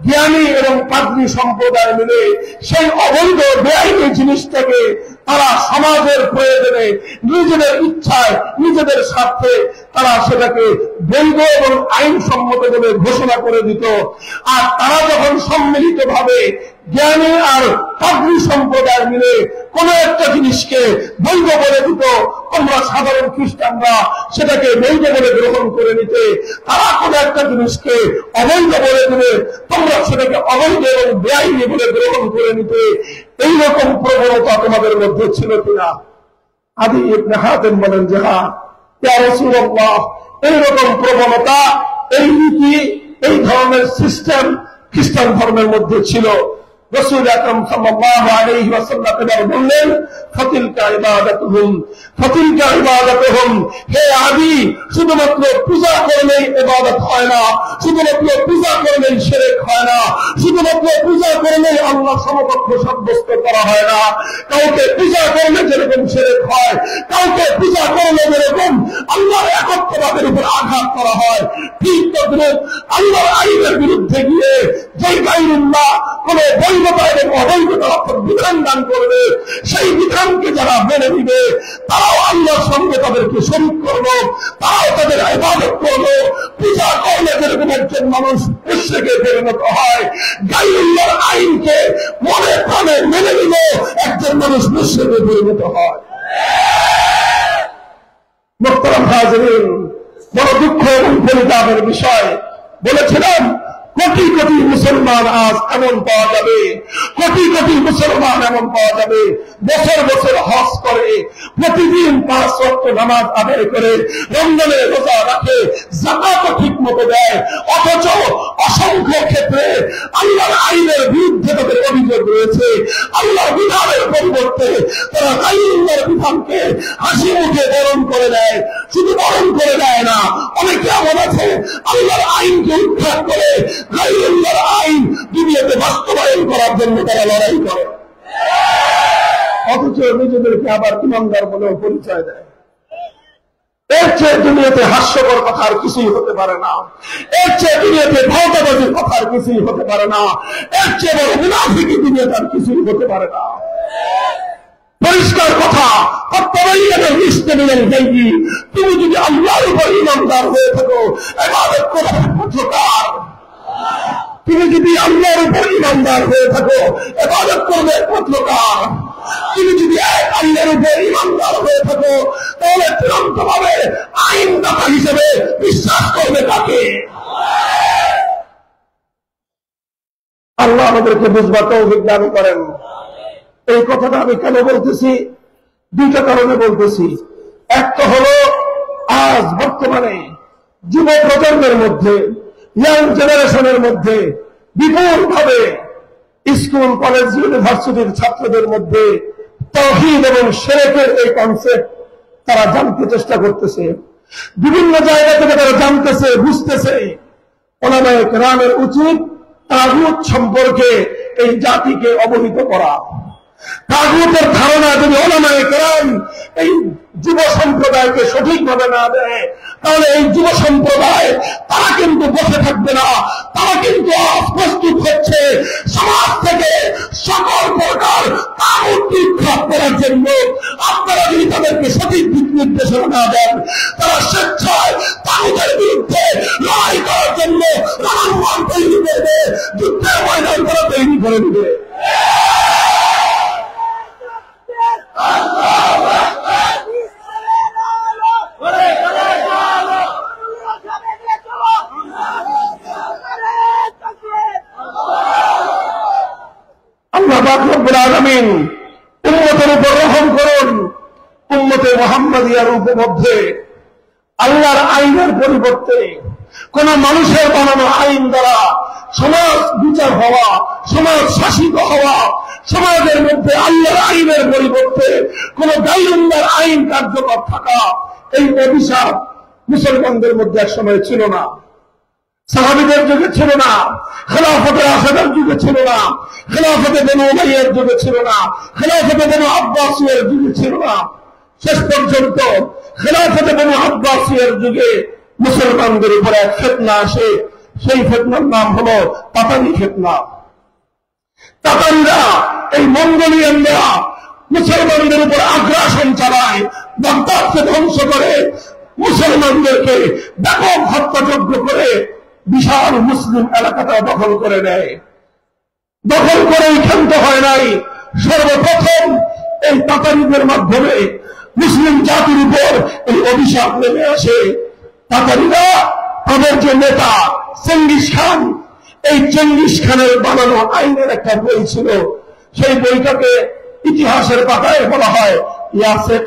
জ্ঞানী এবং পাদ্রী সম্প্রদায় মিলে সেই অবৈধ বেআইনি জিনিসটাকে তারা সমাজের প্রয়োজনে নিজেদের ইচ্ছায় নিজেদের স্বার্থে তারা সেটাকে বৈধ এবং আইনসম্মত বলে ঘোষণা করে দিত। আর তারা যখন সম্মিলিতভাবে জ্ঞানী আর পাদ্রী সম্প্রদায় মিলে কোন একটা জিনিসকে বৈধ বলে দিত, তোমরা সাধারণ খ্রিস্টানরা সেটাকে বৈধ বলে গ্রহণ করে নিতে, তারা কোন একটা জিনিসকে অবৈধ বলে দিলে তোমরা সেটাকে অবৈধ এবং বেআইনি বলে গ্রহণ করে নিতে। এইরকম প্রবণতা তোমাদের মধ্যে ছিল কিনা? আদি ইবনে হাতেম বলেন যে হ্যাঁ, ইয়া রাসূলুল্লাহ, এইরকম প্রবণতা, এই রীতি, এই ধরনের সিস্টেম খ্রিস্টান ধর্মের মধ্যে ছিল। রাসূল আকরাম সাল্লাল্লাহু আলাইহি ওয়াসাল্লাম এবার বললেন, ফাতিলকা ইবাদাতুহুম, ফাতিলকা ইবাদাতুহুম, হে আদি, শুধুমাত্র পূজা করলেই ইবাদত হয় না, শুধুমাত্র পূজা করলেই শিরক হয় না, শুধুমাত্র পূজা করলেই আল্লাহ সমকক্ষ সাব্যস্ত করা হয় না। কাউকে পূজা করলে যেরকম শিরক হয়, কাউকে পূজা করলে যেরকম আল্লাহর একত্ববাদের উপর আঘাত করা হয়, ঠিক তদ্রুপ আল্লাহর আইনের বিরুদ্ধে গিয়ে যে গায়রুল্লাহ কোন বৈধতা এবং অবৈধতার বিধান দান করবে, সেই বিধানকে যারা মেনে নিবে তারাও আল্লাহর সঙ্গে তাদেরকে শরীক করলো, তারাও তাদের ইবাদত করলো। পূজা করলে যেরকম একজন মানুষ মুশরিকে পরিণত হয়, গায়রুল্লাহর আইনকে মনে প্রাণে মেনে নিলে একজন মানুষ মুশরিকে পরিণত হয়। মুহতারাম হাজিরিন, বড় দুঃখ এবং পরিতাপের বিষয়, বলেছিলাম কোটি কোটি মুসলমান আজ এমন পাওয়া যাবে, কোটি কোটি মুসলমান এমন পাওয়া যাবে বছর বছর হজ করে, প্রতিদিন 5 ওয়াক্ত নামাজ আদায় করে, রমজানে রোজা রাখে, যাকাতও ঠিক মতো দেয়, অথচ অসংখ্য ক্ষেত্রে আল্লাহর আইনের বিরুদ্ধে তাদের অভিযোগ রয়েছে। আল্লাহর বিধানের পরিবর্তে তারা গায়রুল্লাহর বিধানকে হাসি মুখে বরণ করে দেয়। শুধু বরণ করে দেয় না, অনেকে এমন আছে আল্লাহর আইনকে উদ্ধার করে গায়রুল্লাহর আইন দুনিয়াতে বাস্তবায়ন করার জন্য তারা লড়াই করে, অথচ নিজেদেরকে আবার ইমানদার বলেও পরিচয় দেয়। এর চেয়ে দুনিয়াতে হাস্যকর কথা আর কিছুই হতে পারে না, এর চেয়ে দুনিয়াতে ভাওতাবাজির কথা আর কিছুই হতে পারে না, এর চেয়ে বড় মুনাফিকি দুনিয়াতে আর কিছুই হতে পারে না। পরিষ্কার কথা, তুমি যদি আল্লাহর উপর ইমানদার হয়ে থাকো, ইবাদত করার পথকার, তুমি যদি আল্লাহর উপর ইমানদার হয়ে থাকো, ইবাদত করবে পথকার, তুমি যদি আল্লাহর উপর ইমানদার হয়ে থাকো, তাহলে চূড়ান্ত ভাবে আইনদাতা হিসেবে বিশ্বাস করবে কাকে? আল্লাহ আমাদেরকে বুঝবার তৌফিক দান করেন। এই কথাটা আমি কেন বলতেছি? দুইটা কারণে বলতেছি। একটা হলো আজ বর্তমানে যুব প্রজন্মের মধ্যে, ইয়াং জেনারেশনের মধ্যে বিপুল ভাবে স্কুল, কলেজ, ইউনিভার্সিটির ছাত্রদের মধ্যে তাওহীদ এবং শিরকের এই কনসেপ্ট তারা জানতে চেষ্টা করতেছে, বিভিন্ন জায়গা থেকে তারা জানতেছে, বুঝতেছে। উলামায়ে কেরামের উচিত তাগুত সম্পর্কে এই জাতিকে অবহিত করা। তাগুতের ধারণা যদি উলামায়ে কেরাম এই যুব সম্প্রদায়কে সঠিকভাবে না দেয়, তাহলে এই যুব সম্প্রদায় তারা কিন্তু বসে থাকবে না, তারা কিন্তু প্রস্তুত হচ্ছে সমাজ থেকে সকল প্রকার তাগুত বিক্ষেপ করার জন্য। আপনারা যদি তাদেরকে সঠিক দিক নির্দেশনা না দেন, তারা স্বেচ্ছায় তাগুতের বিরুদ্ধে লড়াই করার জন্য রণাঙ্গন তৈরি করবে, যুদ্ধের ময়দান তারা তৈরি করে দেবে। আল্লাহ পাক রব্বুল আলামিন উম্মতের উপর রহম করে খেলাফতে মুহাম্মাদিয়ার উপমধ্যে আল্লাহর আইনের পরিবর্তে কোন মানুষের বানানো আইন দ্বারা সমাজ বিচার হওয়া, সমাজ শাসিত হওয়া, সমাজের মধ্যে আল্লাহর আইনের পরিবর্তে কোন গায়রুল্লাহর আইন কার্যকর থাকা, এই অভিশাপ মুসলমানদের মধ্যে এক সময় ছিল না। সাহাবীদের যুগে ছিল না, খেলাফতে রাশেদার যুগে ছিল না, খেলাফতে বনু উমাইয়ার যুগে ছিল না, খেলাফতে বনু আব্বাসিয়ার যুগে ছিল না। শেষ পর্যন্ত খেলাফতে বনু আব্বাসিয়ার যুগে মুসলমানদের উপরে এক ফিতনা আসে। সেই ফিতনার নাম হলো তাতারি ফিতনা। তাতারিরা, এই মঙ্গোলিয়ানরা মুসলমানদের উপর আগ্রাসন চালায়, বাগদাদকে ধ্বংস করে, মুসলমানদেরকে ব্যাপক হত্যাযজ্ঞ করে বিশাল মুসলিম এলাকাটা দখল করে নেয়। দখল করেই ক্ষান্ত হয় নাই, সর্বপ্রথম এই তাতারিদের মাধ্যমে মুসলিম জাতির উপর এই অভিশাপ নেমে আসে। তাতারিরা, তাদের যে নেতা চেঙ্গিস খান, এই চেঙ্গিস খানের বানানো আইনের একটা বই ছিল, সেই বইটাকে ইতিহাসের পাতায় বলা হয় ইয়াসেক।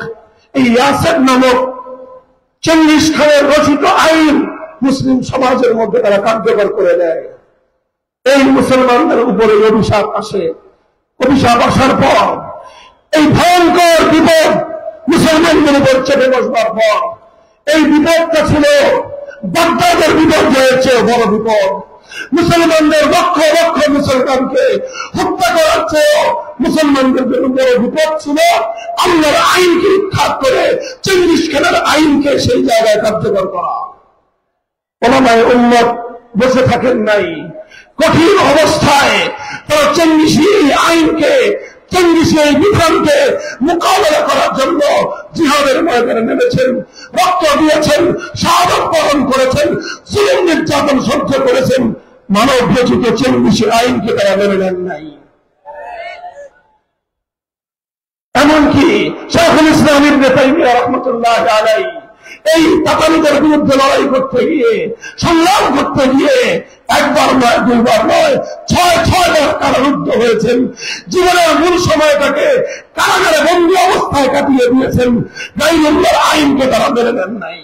এই ইয়াসেক নামক চেঙ্গিস খানের রচিত আইন মুসলিম সমাজের মধ্যে তারা কার্যকর করে দেয়। এই মুসলমানদের উপরে অভিশাপ আসে। অভিশাপ আসার পর এই ভয়ঙ্কর বিপদ মুসলমানদের উপর চেপে বসবার পর, এই বিপদটা ছিল বাগদাদের বিপর্যয়ের চেয়ে বড় বিপদ। মুসলমানদের লক্ষ লক্ষ মুসলমানকে হত্যা করার চেয়েও মুসলমানদের জন্য বড় বিপদ ছিল আল্লাহর আইনকে উৎখাত করে চেঙ্গিস খানের আইনকে সেই জায়গায় কার্যকর করা। ওলামায়ে উম্মত বসে থাকেন নাই। কঠিন অবস্থায় তারা চেঙ্গিসি এই আইনকে, চেঙ্গিসি এই বিধানকে মোকাবেলা করার জন্য জিহাদের ময়দানে নেমেছেন, রক্ত দিয়েছেন, শাহাদাত বরণ করেছেন, জুলুম নির্যাতন সহ্য করেছেন। মানব রচিত চেঙ্গিসি আইনকে তারা মেনে নেন নাই। এমনকি শাইখুল ইসলাম ইবনে তাইমিয়া রাহমাতুল্লাহ আলাইহি এই তাতারিদের বিরুদ্ধে লড়াই করতে গিয়ে, সংগ্রাম করতে গিয়ে একবার নয়, দুইবার নয়, 6বার কারারুদ্ধ হয়েছেন। জীবনের মূল সময়টাকে কারাগারে বন্দী অবস্থায় কাটিয়ে দিয়েছেন। গায়রুল্লাহর আইনকে তারা মেনে নেন নাই।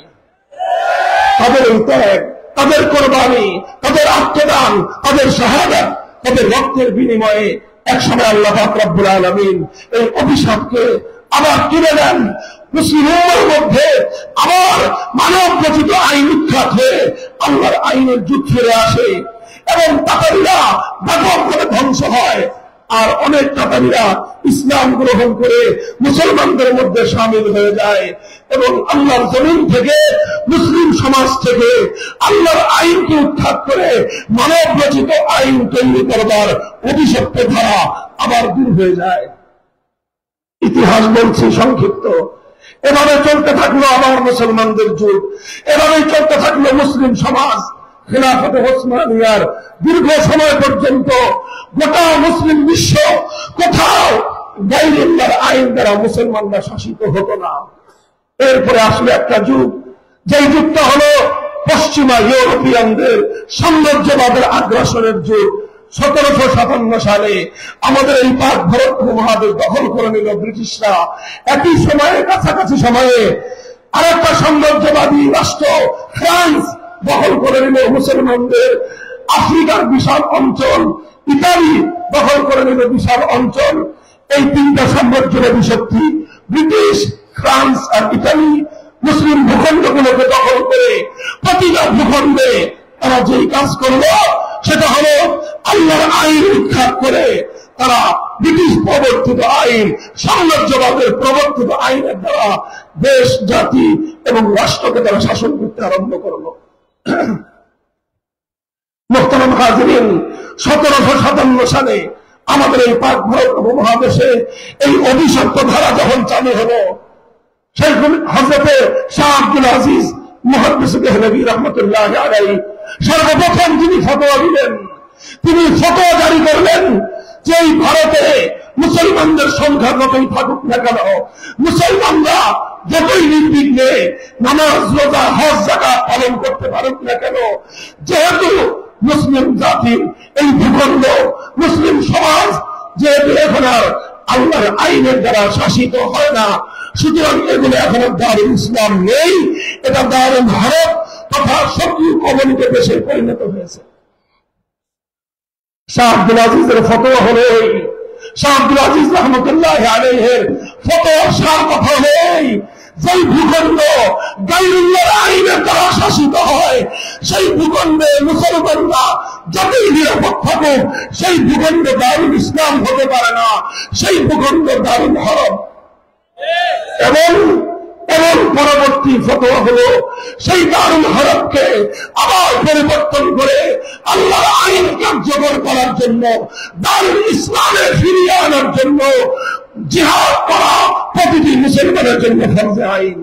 তাদের এই ত্যাগ, তাদের কোরবানি, তাদের আত্মদান, তাদের শাহাদাত, তাদের রক্তের বিনিময়ে একসময় আল্লাহ পাক রব্বুল আলামিন এই অভিশাপকে আবার তুলে দেন। মুসলিম উম্মার মধ্যে আবার মানব রচিত আইন উৎখাত হয়ে আল্লাহর আইনের যুগ ফিরে আসে এবং তাতারিরা ব্যাপকভাবে ধ্বংস হয়। আর অনেক তাতারিরা ইসলাম গ্রহণ করে মুসলমানদের মধ্যে শামিল হয়ে যায় এবং আল্লাহর জমিন থেকে, মুসলিম সমাজ থেকে আল্লাহর আইনকে উৎখাত করে মানব রচিত আইন তৈরি করবার অভিশপ্ত ধারা আবার দূর হয়ে যায়। ইতিহাস বলছি সংক্ষিপ্ত। এভাবে চলতে থাকলো আবার মুসলমানদের যুগ, এভাবেই চলতে থাকলো মুসলিম সমাজ। খেলাফতে ওসমানিয়ার দীর্ঘ সময় পর্যন্ত গোটা মুসলিম বিশ্ব কোথাও গায়রুল্লাহর আইন দ্বারা মুসলমানরা শাসিত হতো না। এরপরে আসলো একটা যুগ, যেই যুগটা হলো পশ্চিমা ইউরোপিয়ানদের সাম্রাজ্যবাদের আগ্রাসনের যুগ। 1757 সালে আমাদের এই পাক ভারত উপমহাদেশ দখল করে নিল ব্রিটিশরা। একই সময়ে, কাছাকাছি সময়ে আরেকটা সাম্রাজ্যবাদী রাষ্ট্র ফ্রান্স দখল করে নিল মুসলমানদের আফ্রিকার বিশাল অঞ্চল। ইতালি দখল করে নিল বিশাল অঞ্চল। এই তিনটা সাম্রাজ্যবাদী শক্তি, ব্রিটিশ, ফ্রান্স আর ইতালি, মুসলিম ভূখণ্ডগুলোকে দখল করে প্রতিটা ভূখণ্ডে তারা যেই কাজ করলো সেটা হলো আল্লাহর আইন উৎখাত করে তারা ব্রিটিশ প্রবর্তিত আইন, সাম্রাজ্যবাদের প্রবর্তিত আইনের দ্বারা দেশ, জাতি এবং রাষ্ট্রকে তারা শাসন করতে আরম্ভ করলো। মুহতারাম হাজিরিন, 1757 সালে আমাদের এই পাক ভারত উপমহাদেশে এই অভিশপ্ত ধারা যখন চালু হলো, শেখ হযরতে শাহ আব্দুল আজিজ মুহাদ্দিস দেহলভী রাহমাতুল্লাহ আলাইহি সর্বপ্রথম তিনি ফতোয়া দিলেন। তিনি ফতোয়া জারি করলেন যে এই ভারতে মুসলমানদের সংখ্যা যতই থাকুক না কেন, মুসলমানরা যতই নির্বিঘ্নে নামাজ, রোজা, হজ, যাকাত পালন করতে পারুক না কেন, যেহেতু মুসলিম জাতির এই ভূখণ্ড, মুসলিম সমাজ যেহেতু এখন আর আল্লাহর আইনের দ্বারা শাসিত হয় না, সুতরাং এগুলো এখনো দারুল ইসলাম নেই, এটা দারুল হরব তথা সক্রিয় কমিউনিটি দেশে পরিণত হয়েছে। শাহ আব্দুল আজিজের ফতোয়া হলো এই, শাহ আব্দুল আজিজ রহমতুল্লাহ আলাইহির ফতোয়ার সার কথা হলো এই, যেই ভূখণ্ড গায়রুল্লাহর আইনের দ্বারা শাসিত হয় সেই ভূখণ্ডে মুসলমানরা যতই নিরাপদ থাকুক সেই ভূখণ্ড দারুল ইসলাম হতে পারে না, সেই ভূখণ্ড দারুল হরব। এবং পরবর্তী ফতোয়া হলো সেই দারুল হরবকে আবার পরিবর্তন করে আল্লাহর আইন কার্যকর করার জন্য, দারুল ইসলামে ফিরিয়ে আনার জন্য জিহাদ করা প্রতিটি মুসলমানের জন্য ফরজে আইন।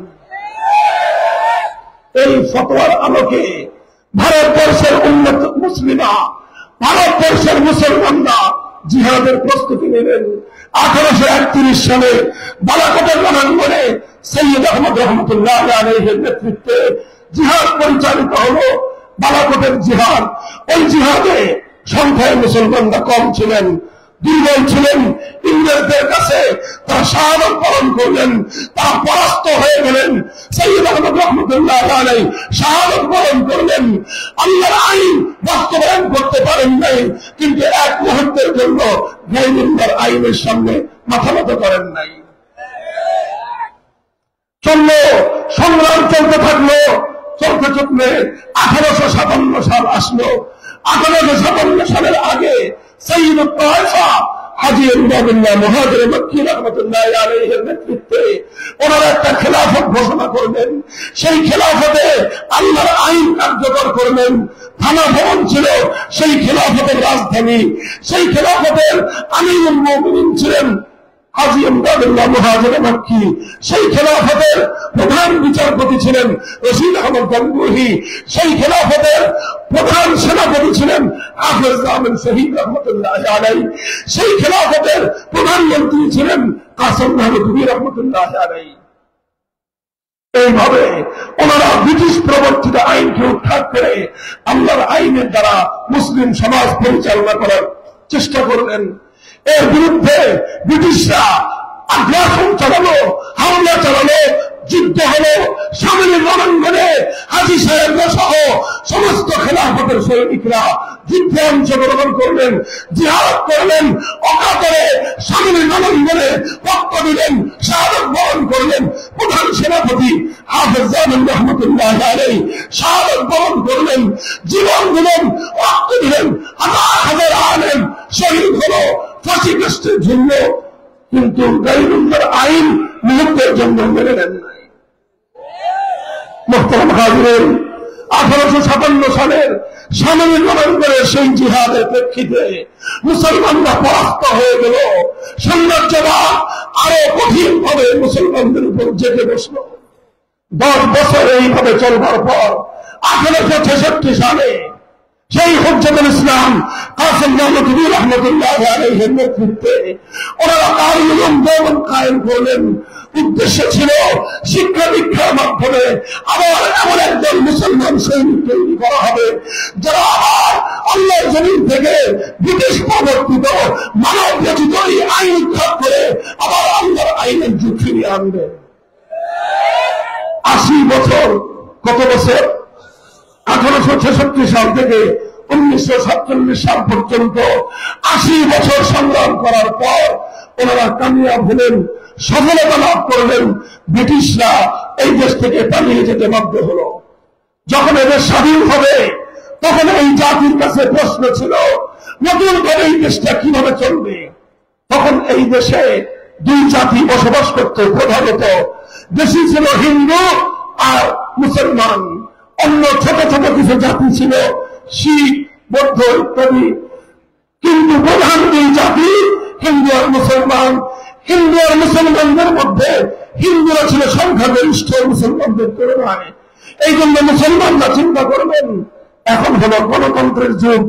এই ফতোয়ার আলোকে ভারতবর্ষের উন্নত মুসলিমা, ভারতবর্ষের মুসলমানরা জিহাদের প্রস্তুতি নেবেন। 1831 সালে বালাকোটের রণাঙ্গনে সৈয়দ আহমদ রহমতুল্লাহ আলাইহির নেতৃত্বে জিহাদ পরিচালিত হলো। বালাকোটের জিহাদ, ওই জিহাদে সংখ্যায় মুসলমানরা কম ছিলেন, দুর্বল ছিলেন। ইংরেজদের কাছে তারা শাহাদাত বরণ করলেন, তারা পরাস্ত হয়ে গেলেন। সৈয়দ আহমদ রহমতুল্লাহ আলাইহি শাহাদাত বরণ করলেন, আল্লাহর আইন বাস্তবায়ন করতে পারেন নাই, কিন্তু এক মুহূর্তের জন্য গায়রুল্লাহর আইনের সামনে মাথা নত করেন নাই। চললো, সংগ্রাম চলতে থাকলো, চলতে চলতে 1857 সাল আসলো। 1857 সালের আগে সৈয়দ তায়েফা হাজী ইমদাদুল্লাহ মুহাজির মক্কি রাহমাতুল্লাহ আলাইহির নেতৃত্বে ওনারা একটা খেলাফত ঘোষণা করলেন। সেই খেলাফতে আল্লাহর আইন কার্যকর করলেন। থানা ভবন ছিল সেই খেলাফতের রাজধানী। সেই খেলাফতের আমিরুল মুমিনিন ছিলেন হাজী ইমদাদুল্লাহ মুহাজির মক্কি। সেই খেলাফতের প্রধান বিচারপতি ছিলেন রশিদ আহমদ গঙ্গুহি। সেই খেলাফতের প্রধান সেনাপতি ছিলেন হাফেজ আমিন শহীদ রহমতুল্লাহ আলাইহি। সেই খেলাফতের প্রধানমন্ত্রী ছিলেন কাসেম নানভী রহমতুল্লাহ আলাইহি। এইভাবে ওনারা ব্রিটিশ প্রবর্তিত আইনকে উৎখাত করে আল্লাহর আইনের দ্বারা মুসলিম সমাজ পরিচালনা করার চেষ্টা করলেন। এর বিরুদ্ধে ব্রিটিশরা আগ্রাসন চালালো, হামলা চালালো, যুদ্ধ হলো। সামনের রণাঙ্গনে হাজী সাহেবরা সহ সমস্ত খেলাফতের সৈনিকরা যুদ্ধে অংশগ্রহণ করলেন, জিহাদ করলেন, অকাতরে সামনের রণাঙ্গনে রক্ত দিলেন, শাহাদাত বরণ করলেন। প্রধান সেনাপতি হাফেজ আমিন রহমতুল্লাহ আলাইহি শাহাদাত বরণ করলেন, জীবন দিলেন, রক্ত দিলেন। হাজার হাজার আলেম শহীদ হলো, ফাঁসিকাষ্ঠে ঝুলল, কিন্তু গায়রুল্লাহর আইন মুহূর্তের জন্য মেনে নেন নাই। মুহতারাম হাজিরিন, 1857 সালের সামনের রণাঙ্গনের সেই জিহাদের প্রেক্ষিতে মুসলমানরা পরাস্ত হয়ে গেল। সাম্রাজ্যবাদ আরো কঠিন ভাবে মুসলমানদের উপর জেগে বসল। 10 বছর এইভাবে চলবার পর 1866 সালে সেই হুজ্জাতুল ইসলাম কাসেম নানভী রহমতুল্লাহ আলাইহির নেতৃত্বে ওনারা দারুল উলুম দেওবন্দ কায়েম করলেন। উদ্দেশ্য ছিল শিক্ষা দীক্ষার মাধ্যমে আবার এমন একজন মুসলমান সৈনিক তৈরি করা হবে যারা আবার আল্লাহর জমিন থেকে ব্রিটিশ প্রবর্তিত মানব রচিত এই আইন উৎখাত করে আবার আল্লাহর আইনের যুগ ফিরিয়ে আনবে। 80 বছর, কত বছর? 1866 সাল থেকে 1947 সাল পর্যন্ত 80 বছর সংগ্রাম করার পর ওনারা কামিয়াব হলেন, সফলতা লাভ করলেন। ব্রিটিশরা এই দেশ থেকে পালিয়ে যেতে বাধ্য হল। যখন এদের স্বাধীন হবে তখন এই জাতির কাছে প্রশ্ন ছিল নতুন করে এই দেশটা কিভাবে চলবে। তখন এই দেশে 2 জাতি বসবাস করত প্রধানত। দেশি ছিল হিন্দু আর মুসলমান, অন্য ছোট ছোট কিছু জাতি ছিল শিখ, বৌদ্ধ ইত্যাদি, কিন্তু প্রধান 2 জাতি হিন্দু আর মুসলমান। হিন্দু আর মুসলমানদের মধ্যে হিন্দুরা ছিল সংখ্যাগরিষ্ঠ মুসলমানদের তুলনায়। এই জন্য মুসলমানরা চিন্তা করবেন এখন হলো গণতন্ত্রের যুগ,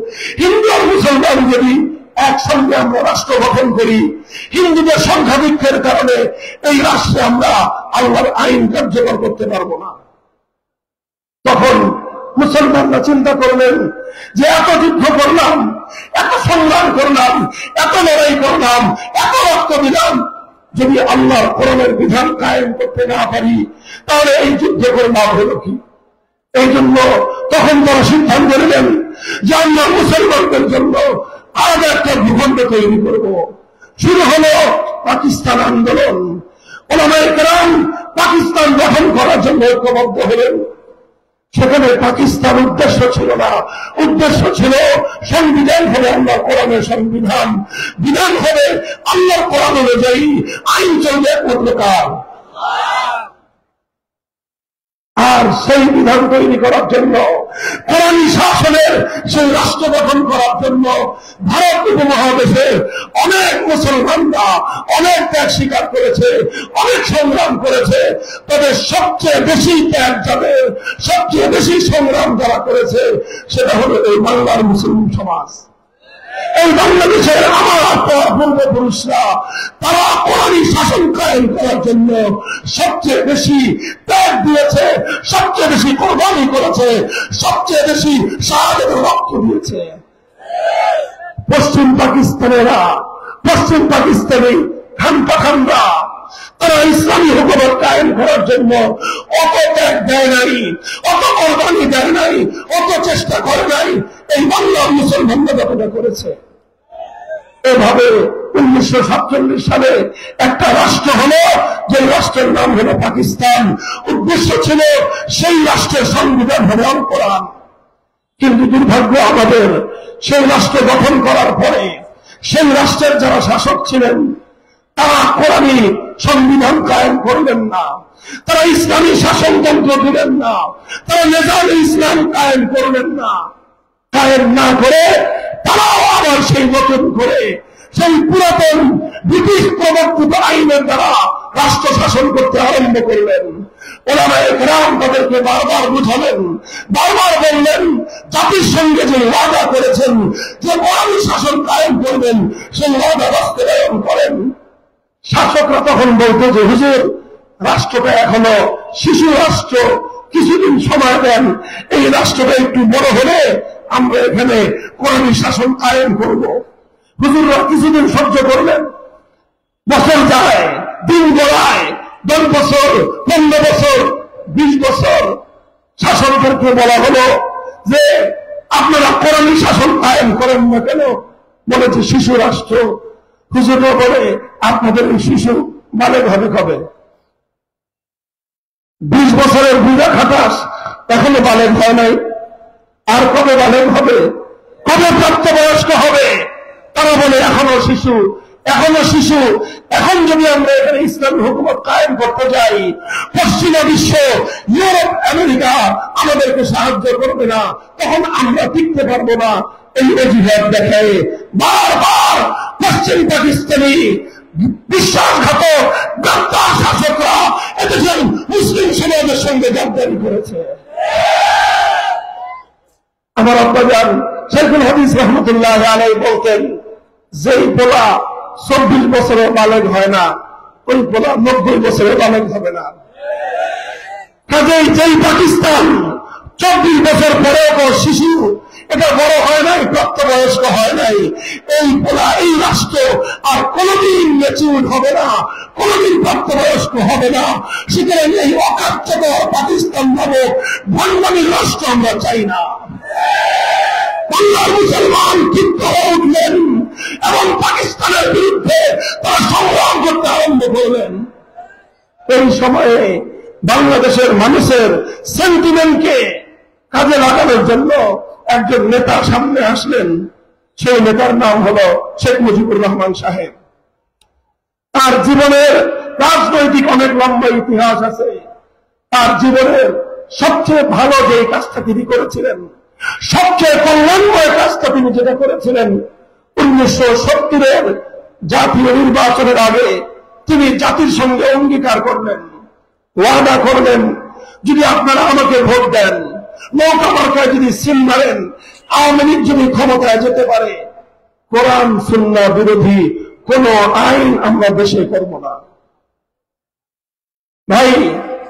হিন্দু আর মুসলমান যদি একসঙ্গে আমরা রাষ্ট্র গঠন করি, হিন্দুদের সংখ্যাধিক্যের কারণে এই রাষ্ট্রে আমরা আল্লাহর আইন কার্যকর করতে পারবো না। তখন মুসলমানরা চিন্তা করলেন যে এত যুদ্ধ করলাম, এত সংগ্রাম করলাম, এত লড়াই করলাম, এত রক্ত দিলাম, যদি আল্লাহর কোরআনের বিধান কায়েম করতে না পারি, তাহলে এই যুদ্ধে করে লাভ হলো কি? এই জন্য তখন তারা সিদ্ধান্ত নিলেন যে আমরা মুসলমানদের জন্য আলাদা একটা ভূখণ্ড তৈরি করব। শুরু হলো পাকিস্তান আন্দোলন। ওলামায়ে কেরাম পাকিস্তান গঠন করার জন্য ঐক্যবদ্ধ হলেন। সেখানে পাকিস্তান উদ্দেশ্য ছিল না, উদ্দেশ্য ছিল সংবিধান হবে আল্লাহর কোরআনের সংবিধান, বিধান হবে আল্লাহর কোরআন অনুযায়ী, আইন চলবে একমাত্র কার। আর সেই বিধান তৈরি করার জন্য, কোরআনী শাসনের সেই রাষ্ট্র গঠন করার জন্য ভারত উপমহাদেশে অনেক মুসলমানরা অনেক ত্যাগ স্বীকার করেছে, অনেক সংগ্রাম করেছে। তবে সবচেয়ে বেশি ত্যাগ যাদের, সবচেয়ে বেশি সংগ্রাম যারা করেছে, সেটা হলো এই বাংলার মুসলিম সমাজ। এই বাংলাদেশের আমার পূর্বপুরুষরা তারা কোরআনী শাসন কায়েম করার জন্য সবচেয়ে বেশি ত্যাগ দিয়েছে, সবচেয়ে বেশি কোরবানি করেছে, সবচেয়ে বেশি শাহাদাতের রক্ত দিয়েছে। পশ্চিম পাকিস্তানেরা, পশ্চিম পাকিস্তানি খানপাখানরা তারা ইসলামী হুকুমত কায়েম করার জন্য অত ত্যাগ দেয় নাই, অত কোরবানি দেয় নাই, অত চেষ্টা করে নাই এই বাংলার মুসলমানরা যতটা করেছে। এভাবে 1947 সালে একটা রাষ্ট্র হলো, যে রাষ্ট্রের নাম হলো পাকিস্তান। উদ্দেশ্য ছিল সেই রাষ্ট্রের সংবিধান হবে আল কোরআন। কিন্তু দুর্ভাগ্য আমাদের, সেই রাষ্ট্র গঠন করার পরে সেই রাষ্ট্রের যারা শাসক ছিলেন তারা কোরআনী সংবিধান কায়েম করলেন না, তারা ইসলামী শাসনতন্ত্র দিলেন না, তারা নিজামে ইসলাম কায়েম করলেন না। কায়েম না করে তারাও আবার সেই নতুন করে সেই পুরাতন ব্রিটিশ প্রবর্তিত আইনের দ্বারা রাষ্ট্র শাসন করতে আরম্ভ করলেন। ওলামায়ে কেরাম তাদেরকে বারবার বুঝালেন, বারবার বললেন, জাতির সঙ্গে যে ওয়াদা করেছেন যে কোরআনী শাসন কায়েম করবেন, সেই ওয়াদা বাস্তবায়ন করেন। শাসকরা তখন বলতো যে হুজুর, রাষ্ট্রটা এখনো শিশু রাষ্ট্র, কিছুদিন সময় দেন, এই রাষ্ট্রটা একটু বড় হলে আমরা এখানে কোরআনী শাসন কায়েম করব। হুজুররা কিছুদিন সহ্য করলেন। বছর যায়, দিন গড়ায়, 10 বছর, 15 বছর, 20 বছর। শাসকদেরকে বলা হলো যে আপনারা কোরআনী শাসন কায়েম করেন না কেন? বলেছে শিশু রাষ্ট্র। হুজুররা বলে আপনাদের এই শিশু বালেগ হবে কবে? 20 বছরের বুড়া খাটাস, এখনো বালেগ হয় নাই, আর কবে বালেগ হবে? কবে প্রাপ্তবয়স্ক হবে? তারা বলে এখনো শিশু, এখনো শিশু। এখন যদি আমরা এখানে ইসলামী হুকুমত কায়েম করতে যাই, পশ্চিমা বিশ্ব, ইউরোপ, আমেরিকা আমাদেরকে সাহায্য করবে না, তখন আমরা টিকতে পারবো না। এই অজুহাত দেখায় বারবার পশ্চিম পাকিস্তানি বিশ্বাসঘাতক গাদ্দার শাসকরা এদেশের মুসলিম সমাজের সঙ্গে গাদ্দারি করেছে। আমার আব্বাজান শাইখুল হাদিস রহমতুল্লাহ আলাইহি বলতেন, যেই পোলা 24 বছরে বালেগ হয় না, ওই পোলা 90 বছরে বালেগ হবে না। কাজেই যেই পাকিস্তান 24 বছর পরেও শিশু, এটা বড় হয় নাই, প্রাপ্তবয়স্ক হয় নাই, এই পোলা, এই রাষ্ট্র আর কোনদিন ম্যাচিউর হবে না, কোনদিন প্রাপ্তবয়স্ক হবে না। সুতরাং এই অকার্যকর পাকিস্তান নামক ভণ্ডামির রাষ্ট্র আমরা চাই না। বাংলার মুসলমান ক্ষিপ্ত হয়ে উঠলেন এবং পাকিস্তানের বিরুদ্ধে তারা সংগ্রাম করতে আরম্ভ করলেন। এই সময়ে বাংলাদেশের মানুষের সেন্টিমেন্টকে কাজে লাগানোর জন্য একজন নেতা সামনে আসলেন। সেই নেতার নাম হলো শেখ মুজিবুর রহমান সাহেব। তার জীবনের রাজনৈতিক অনেক লম্বা ইতিহাস আছে। তার জীবনের সবচেয়ে ভালো যে কাজটা তিনি করেছিলেন, সবচেয়ে কল্যাণময় কাজটা তিনি যেটা করেছিলেন, 1970-এর জাতীয় নির্বাচনের আগে তিনি জাতির সঙ্গে অঙ্গীকার করলেন, ওয়াদা করলেন, যদি আপনারা আমাকে ভোট দেন, নৌকা মার্কায় যদি সিল মারেন, আওয়ামী লীগ যদি ক্ষমতায় যেতে পারে, কোরআন সুন্নাহ বিরোধী কোন আইন আমরা দেশে করব না। ভাই,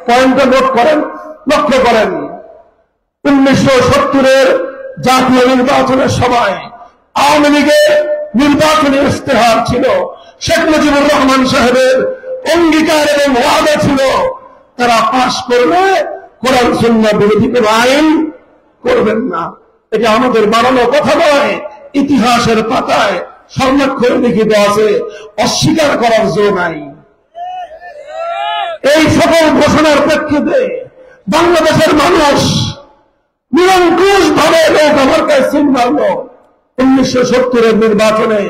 পয়েন্টটা নোট করেন, লক্ষ্য করেন। 1970-এর জাতীয় নির্বাচনের সময় আওয়ামী লীগের নির্বাচনী ইশতেহার ছিল, শেখ মুজিবুর রহমান সাহেবের অঙ্গীকার এবং ওয়াদা ছিল তারা পাশ করলে কোরআন সুন্নাহ বিরোধী কোনো আইন করবেন না। এটা আমাদের বানানো কথা নয়, ইতিহাসের পাতায় স্বর্ণাক্ষরে লিখিত আছে, অস্বীকার করার জো নাই। এই সকল ঘোষণার প্রেক্ষিতে বাংলাদেশের মানুষ নিরঙ্কুশ ভাবে নৌকা মার্কায় সিল মারল। 1970-এর নির্বাচনে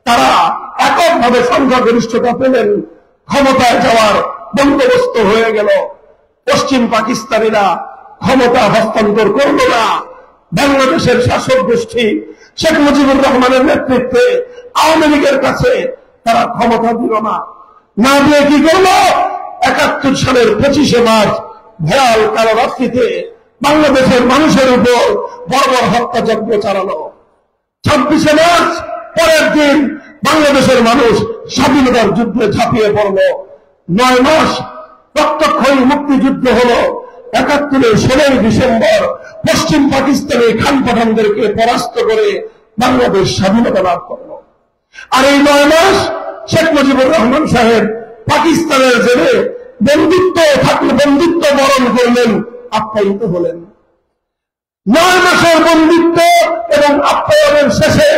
তারা এককভাবে সংখ্যাগরিষ্ঠতা পেলেন, ক্ষমতায় যাওয়ার বন্দোবস্ত হয়ে গেল। পশ্চিম পাকিস্তানিরা ক্ষমতা হস্তান্তর করল না। বাংলাদেশের শাসক গোষ্ঠী শেখ মুজিবুর রহমানের নেতৃত্বে আওয়ামী লীগের কাছে তারা ক্ষমতা দিল না। না দিয়ে কি করল? 71 সালের 25শে মার্চ ভয়াল কালো রাত্রিতে বাংলাদেশের মানুষের উপর বর্বর হত্যাযজ্ঞ চালালো। 26শে মার্চ পরের দিন বাংলাদেশের মানুষ স্বাধীনতার যুদ্ধে ঝাঁপিয়ে পড়ল। 9 মাস রক্তক্ষয়ী মুক্তিযুদ্ধ হল। 71-এর 16 ডিসেম্বর পশ্চিম পাকিস্তানের খান পাঠানদেরকে পরাস্ত করে বাংলাদেশ স্বাধীনতা লাভ করল। আর এই 9 মাস শেখ মুজিবুর রহমান সাহেব পাকিস্তানের জেলে বন্দিত্ব বরণ করলেন, আপ্যায়িত হলেন। 9 মাসের বন্দিত্ব এবং আপ্যায়নের শেষে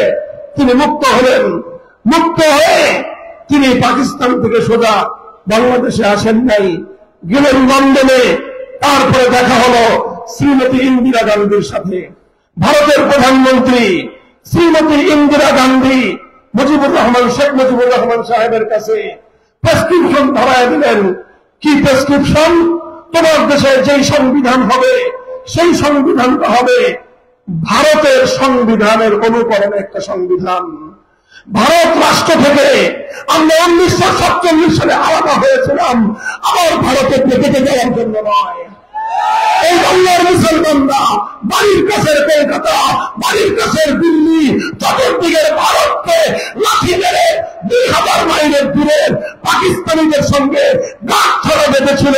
তিনি মুক্ত হলেন। মুক্ত হয়ে তিনি পাকিস্তান থেকে সোজা বাংলাদেশে আসেন নাই, গেলেন লন্ডনে। তারপরে দেখা হলো শ্রীমতী ইন্দিরা গান্ধীর সাথে। ভারতের প্রধানমন্ত্রী শ্রীমতী ইন্দিরা গান্ধী শেখ মুজিবুর রহমান সাহেবের কাছে প্রেসক্রিপশন ধরায় দিলেন। কি প্রেসক্রিপশন? তোমার দেশে যেই সংবিধান হবে সেই সংবিধানটা হবে ভারতের সংবিধানের অনুকরণে একটা সংবিধান। ভারত রাষ্ট্র থেকে আমরা 1947 সালে আলাদা হয়েছিলাম, আবার ভারতে পেতে যাওয়ার জন্য নয়। এই বাংলার মুসলমানরা বাড়ির কাছের কলকাতা, বাড়ির কাছের দিল্লি, চতুর্দিকের ভারতকে লাঠি মেরে 2000 মাইলের দূরের পাকিস্তানিদের সঙ্গে গাঁট ছড়া বেঁধেছিল।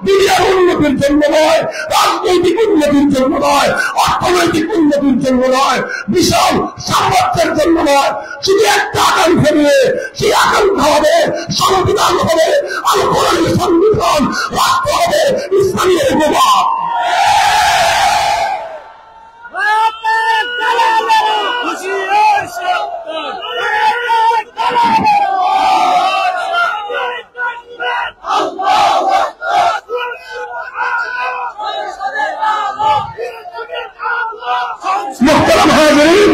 দুনিয়ার উন্নতির জন্য নয়, রাজনৈতিক উন্নতির জন্য নয়, অর্থনৈতিক উন্নতির জন্য নয়, বিশাল সাম্রাজ্যের জন্য নয়, শুধু একটা আকাঙ্ক্ষা নিয়ে। সেই আকাঙ্ক্ষা হবে সংবিধান, হবে আল কোরআনের সংবিধান, রাষ্ট্র হবে ইসলামী হুকুমত। মুহতারাম হাজিরিন,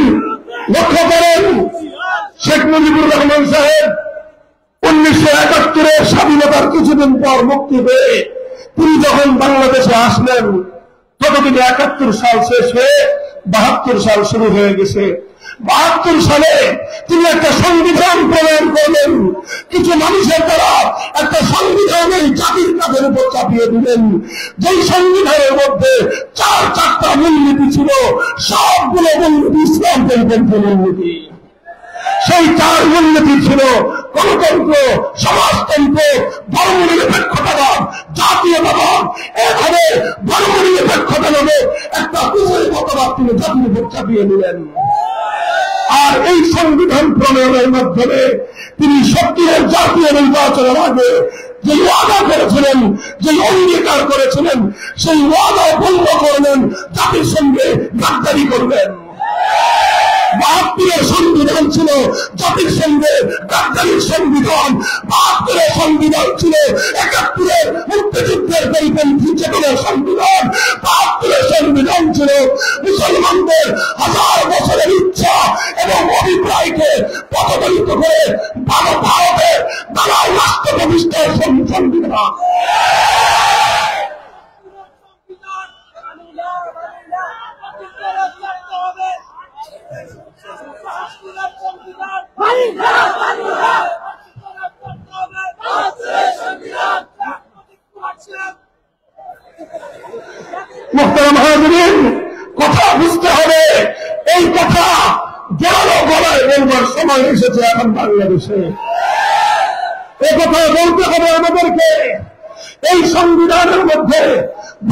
লক্ষ্য করেন শেখ মুজিবুর রহমান সাহেব 1971-এর স্বাধীনতার কিছুদিন পর মুক্তি পেয়ে তিনি যখন বাংলাদেশে আসলেন, ততদিনে 71 সাল শেষ হয়ে 72 সাল শুরু হয়ে গেছে। 72 সালে তিনি একটা সংবিধান প্রণয়ন করলেন। কিছু মানুষের দ্বারা একটা সংবিধান এই জাতির কাঁধের উপর চাপিয়ে দিলেন। যেই সংবিধানের মধ্যে 4টা মূলনীতি ছিল, সবগুলো মূলনীতি ইসলাম পরিপন্থী মূলনীতি। সেই 4 মূলনীতি ছিল গণতন্ত্র, সমাজতন্ত্র, ধর্মনিরপেক্ষতাবাদ, জাতীয়তাবাদ। এভাবে ধর্মনিরপেক্ষতা নামে একটা বিজয়ী মতবাদ তিনি জাতির উপর চাপিয়ে নিলেন। আর এই সংবিধান প্রণয়নের মাধ্যমে তিনি 70-এর জাতীয় নির্বাচনের আগে যে ওয়াদা করেছিলেন, যে অঙ্গীকার করেছিলেন, সেই ওয়াদা ভঙ্গ করলেন, জাতির সঙ্গে গাদ্দারি করলেন। 72-এর সংবিধান ছিল জাতির সঙ্গে গাদ্দারির সংবিধান। 72-এর সংবিধান ছিল 71-এর মুক্তিযুদ্ধের পরিপন্থী চেতনার সংবিধান। 72-এর সংবিধান ছিল মুসলমানদের 1000 বছরের ইচ্ছা এবং অভিপ্রায়কে প্রতিফলিত করে ভারতের দালাল রাষ্ট্র প্রতিষ্ঠার সংবিধান। মুহতারাম হাজিরিন, কথা বুঝতে হবে। এই কথা জোরালো গলায় বলবার সময় এসেছে এখন বাংলাদেশে। এই কথা বলতে হবে আমাদেরকে। এই সংবিধানের মধ্যে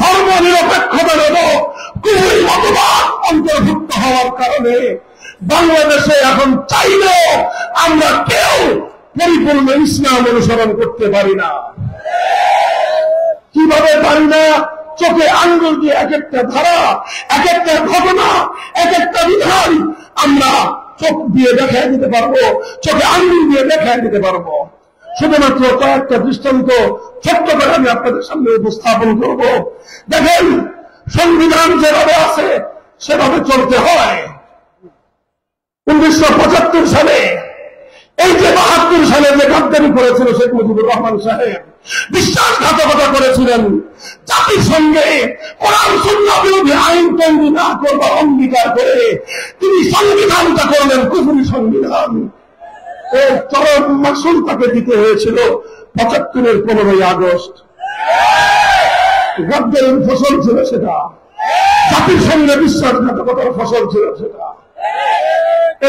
ধর্ম নিরপেক্ষতার এবং কুফরি মতবাদ অন্তর্ভুক্ত হওয়ার কারণে বাংলাদেশে এখন চাইলেও আমরা কেউ পরিপূর্ণ ইসলাম অনুসরণ করতে পারি না। কিভাবে পারি না? চোখে আঙ্গুল দিয়ে এক একটা ধারা, এক একটা ঘটনা, এক একটা বিধান আমরা চোখ দিয়ে দেখায় দিতে পারবো, চোখে আঙ্গুল দিয়ে দেখায় দিতে পারবো। শুধুমাত্র কয়েকটা দৃষ্টান্ত ছোট্ট করে আমি আপনাদের সামনে উপস্থাপন করব। দেখেন, সংবিধান যেভাবে আছে সেভাবে চলতে হয়। 1975 সালে এই যে 72 সালে যে গাদ্দারি করেছিল শেখ মুজিবুর রহমান সাহেব, বিশ্বাসঘাতকতা করেছিলেন, জাতির সঙ্গে কোরআন সুন্নাহ বিরোধী আইন তৈরি না করবার অঙ্গীকার করে তিনি সংবিধানটা করলেন কুফরি সংবিধান। এর চরম মাসুল তাকে দিতে হয়েছিল 75-এর 15ই আগস্ট। গাদ্দারির ফসল ছিল সেটা, জাতির সঙ্গে বিশ্বাসঘাতকতার ফসল ছিল সেটা।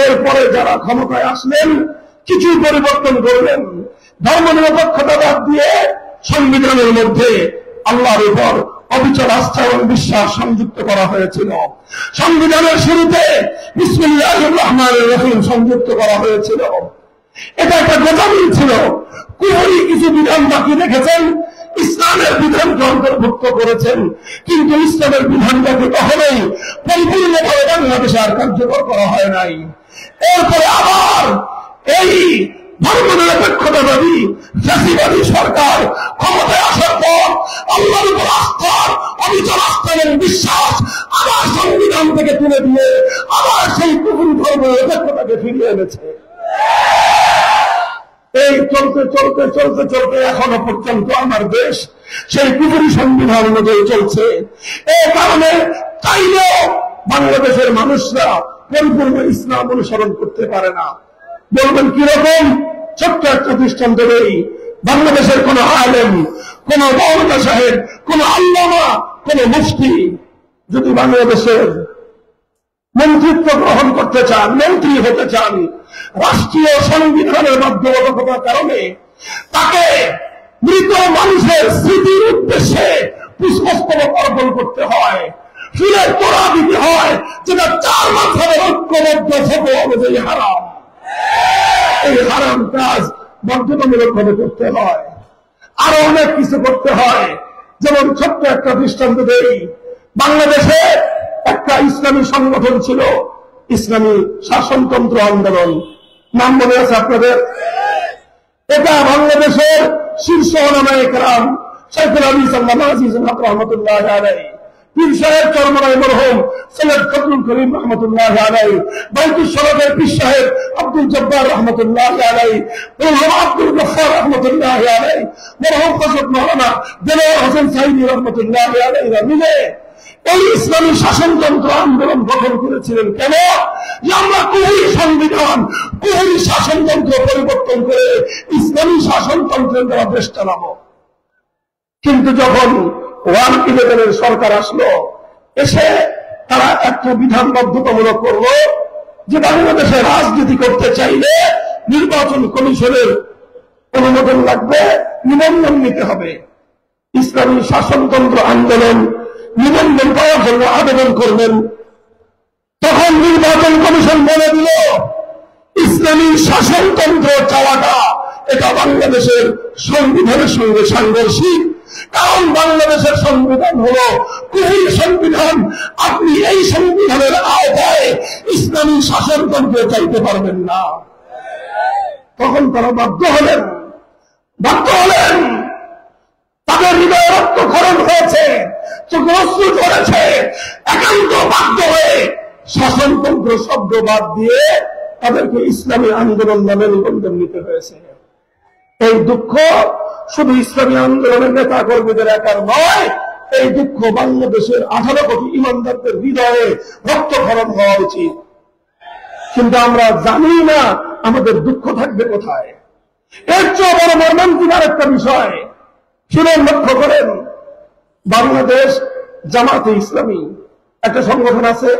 এরপরে যারা ক্ষমতায় আসলেন কিছু পরিবর্তন করলেন, ধর্মনিরপেক্ষতা বাদ দিয়ে সংবিধানের মধ্যে আল্লাহর উপর অবিচল আস্থা এবং বিশ্বাস সংযুক্ত করা হয়েছিল। সংবিধানের শুরুতে বিসমিল্লাহির রহমানির রহিম সংযুক্ত করা হয়েছিল। এটা একটা গোজামিল ছিল। কুফরি কিছু বিধান বাকি রেখেছেন, ইসলামের বিধানকে অন্তর্ভুক্ত করেছেন, কিন্তু ইসলামের বিধানটাকে কখনোই পরিপূর্ণভাবে বাংলাদেশে আর কার্যকর করা হয় নাই। এরপরে আবার এই ধর্মনিরপেক্ষতাবাদী ফ্যাসিবাদী সরকার ক্ষমতায় আসার পর আল্লাহর উপর আস্থার অবিচল আস্থা এবং বিশ্বাস আবার সংবিধান থেকে তুলে দিয়ে আবার সেই কুফরি ধর্মনিরপেক্ষতাকে ফিরিয়ে এনেছে। এই চলতে চলতে চলতে চলতে এখনো পর্যন্ত আমার দেশ সেই কুফরি সংবিধান অনুযায়ী চলছে। এই কারণে চাইলেও বাংলাদেশের মানুষরা পরিপূর্ণ ইসলাম অনুসরণ করতে পারে না। বলবেন কিরকম? ছোট্ট একটা দৃষ্টান্ত দেই। বাংলাদেশের কোন আলেম, কোন মাওলানা সাহেব, কোন আল্লামা, কোন মুফতি যদি বাংলাদেশের মন্ত্রিত্ব গ্রহণ করতে চান, মন্ত্রী হতে চান, রাষ্ট্রীয় সংবিধানের বাধ্যবাধকতার কারণে তাকে মৃত মানুষের স্মৃতির উদ্দেশ্যে পুষ্পস্তবক অর্পণ করতে হয়, ফুলের তোড়া দিতে হয়, যেটা 4 মাসের ঐক্যবদ্ধ ফটো অনুযায়ী হারাম। এই হারাম কাজ বাধ্যতামূলক ভাবে করতে হয়। আরো অনেক কিছু করতে হয়। যেমন ছোট্ট একটা দৃষ্টান্ত দেই, বাংলাদেশে একটা ইসলামী সংগঠন ছিল, ইসলামী শাসনতন্ত্র আন্দোলন। নাম মনে আছে আপনাদের? এটা বাংলাদেশের শীর্ষ ওলামায়ে কেরাম শাইখুল হাদিস আল্লামা আজিজুল হক রহমাতুল্লাহি আলাইহি, পীর সাহেব চরমনাই মরহুম সৈয়দ ফজলুল করিম রহমাতুল্লাহি আলাইহি, বাইতুল শরফের পীর সাহেব আব্দুল জব্বার রহমাতুল্লাহি আলাইহি, মরহুম আব্দুল গফফার রহমাতুল্লাহি আলাইহি, মরহুম হযরত মাওলানা দেলোয়ার হোসেন সাইদি রহমাতুল্লাহি আলাইহি মিলে এই ইসলামী শাসনতন্ত্র আন্দোলন গঠন করেছিলেন। কেন? যে আমরা কুফরি সংবিধান, কুফরি শাসনতন্ত্র পরিবর্তন করে ইসলামী শাসনতন্ত্রের দ্বারা দেশ চালাবো। কিন্তু যখন 111 সরকার আসলো, এসে তারা একটা বিধান বাধ্যতামূলক করলো যে বাংলাদেশে রাজনীতি করতে চাইলে নির্বাচন কমিশনের অনুমোদন লাগবে, নিবন্ধন নিতে হবে। ইসলামী শাসনতন্ত্র আন্দোলন নিবন্ধন পাওয়ার জন্য আবেদন করবেন। তখন নির্বাচন কমিশন বলে দিল ইসলামী শাসনতন্ত্র চাওয়াটা এটা বাংলাদেশের সংবিধানের সঙ্গে সাংঘর্ষিক। কারণ বাংলাদেশের সংবিধান হলো কুফরি সংবিধান, আপনি এই সংবিধানের আওতায় ইসলামী শাসনতন্ত্র চাইতে পারবেন না। তখন তারা বাধ্য হলেন, তাদের হৃদয়ে রক্তক্ষরণ হয়েছে, চোখে অশ্রু ঝরেছে, একান্ত বাধ্য হয়ে শাসনতন্ত্র শব্দ বাদ দিয়ে তাদেরকে ইসলামী আন্দোলন নামে নিবন্ধন নিতে হয়েছে। এই দুঃখ শুধু ইসলামী আন্দোলনের নেতা কর্মীদের একার নয়, এই দুঃখ বাংলাদেশের 18 কোটি ইমানদারদের হৃদয়ে রক্তক্ষরণ হওয়া উচিত। কিন্তু আমরা জানি না আমাদের দুঃখ থাকবে কোথায়। এর চেয়ে বড় মর্মান্তিক আরেকটা বিষয় শুনে লক্ষ্য করেন, বাংলাদেশ জামাতে ইসলামী একটা সংগঠন আছে।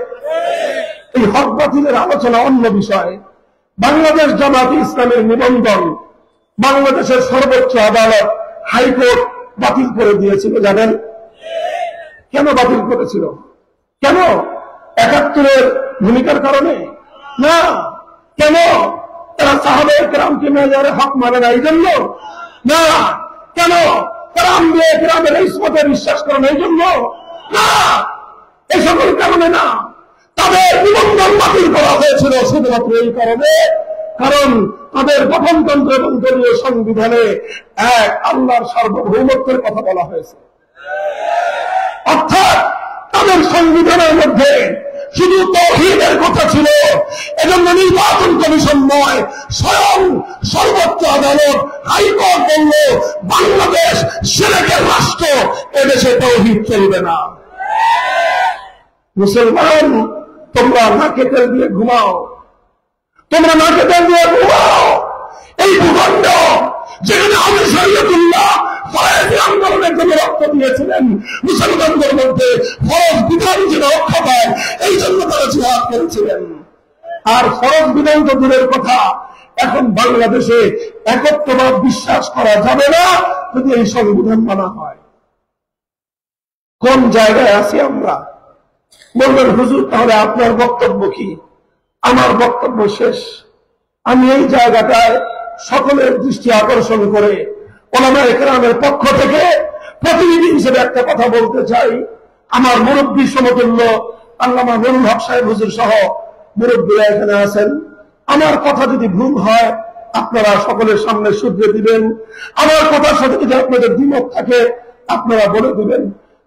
এই হক বাতিলের আলোচনা অন্য বিষয়। বাংলাদেশ জামাতে ইসলামের নিবন্ধন বাংলাদেশের সর্বোচ্চ আদালত হাইকোর্ট বাতিল করে দিয়েছিল। জানেন কেন বাতিল করেছিল? কেন? 71-এর ভূমিকার কারণে না। কেন? তারা সাহাবায়ে কেরামকে মেজারে হক মানে না এই জন্য না। কেন? তারা আম্বিয়ায়ে কেরামের ইসমতে বিশ্বাস করে না এই জন্য না। এই সকল কারণে না, তাদের নিবন্ধন বাতিল করা হয়েছিল শুধুমাত্র এই কারণে, কারণ তাদের গঠনতন্ত্র এবং দলীয় সংবিধানে এক আল্লাহর সার্বভৌমত্বের কথা বলা হয়েছে। অর্থাৎ তাদের সংবিধানের মধ্যে শুধু তাওহীদের কথা ছিল। এজন্য নির্বাচন কমিশন নয়, স্বয়ং সর্বোচ্চ আদালত হাইকোর্ট বলল বাংলাদেশ শিরকের রাষ্ট্র, এদেশে তাওহীদ চলবে না। মুসলমান, তোমরা নাকে তেল দিয়ে ঘুমাও, তোমরা নাকে তেল দিয়ে ঘুমাও। এই ভূখণ্ড যেখানে আবু শরীয়তুল্লাহ ফরজ আন্দোলনের জন্য রক্ত দিয়েছিলেন, মুসলমানদের মধ্যে ফরজ বিধান যেন রক্ষা পায় এই জন্য তারা জিহাদ করেছিলেন। আর ফরজ বিধান তো দূরের কথা, এখন বাংলাদেশে একত্ববাদ বিশ্বাস করা যাবে না যদি এই সংবিধান মানা হয়। কোন জায়গায় আছি আমরা? বলবেন হুজুর তাহলে আপনার বক্তব্য কি? আমার বক্তব্য শেষ। আমি এই জায়গাটায় সকলের দৃষ্টি আকর্ষণ করে উলামায়ে কেরামের পক্ষ থেকে প্রতিনিধি হিসেবে একটা কথা বলতে চাই। আমার মুরব্বী সমতুল্য আল্লামা নুরুল হক সাহেব হুজুর সহ মুরব্বীরা এখানে আছেন। আমার কথা যদি ভুল হয় আপনারা সকলের সামনে শুধরে দিবেন, আমার কথার সাথে যদি আপনাদের দ্বিমত থাকে আপনারা বলে দিবেন।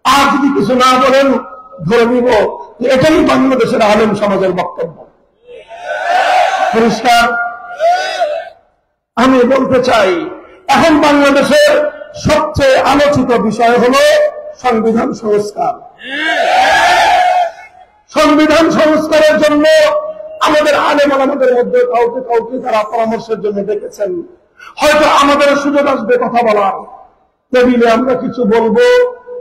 আর যদি কিছু না বলেন ধরে নিব যে এটাই বাংলাদেশের আলেম সমাজের বক্তব্য। পরিষ্কার? আমি বলতে চাই এখন বাংলাদেশের সবচেয়ে আলোচিত বিষয় হল সংবিধান সংস্কার। সংবিধান সংস্কারের জন্য আমাদের আলেম ওলামাদের মধ্যে কাউকে কাউকে তারা পরামর্শের জন্য ডেকেছেন। হয়তো আমাদের সুযোগ আসবে কথা বলার, টেবিলে আমরা কিছু বলবো,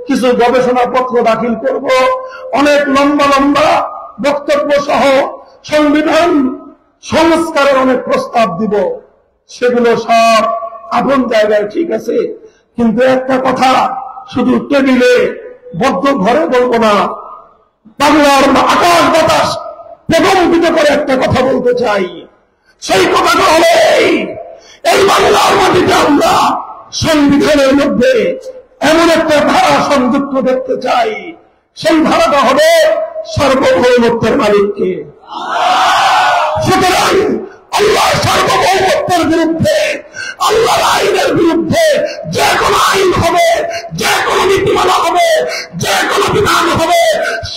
কিছু গবেষণাপত্র দাখিল করব, অনেক লম্বা লম্বা বক্তব্য সহ সংবিধান সংস্কারের অনেক প্রস্তাব দিব। সেগুলো সব আপন জায়গায় ঠিক আছে, কিন্তু একটা কথা শুধু টেবিলে বদ্ধ ঘরে বলবো না, বাংলার আকাশ বাতাস প্রকম্পিত করে একটা কথা বলতে চাই। সেই কথাটা হলো এই বাংলার মাটিতে আমরা সংবিধানের মধ্যে এমন একটা ধারা সংযুক্ত দেখতে চাই, সেই ধারাটা হবে সার্বভৌমত্বের মালিককে। সুতরাং আল্লাহর সার্বভৌমত্বের বিরুদ্ধে, আল্লাহর আইনের বিরুদ্ধে যে কোনো আইন হবে, যে কোনো নীতিমালা হবে, যে কোনো বিধান হবে,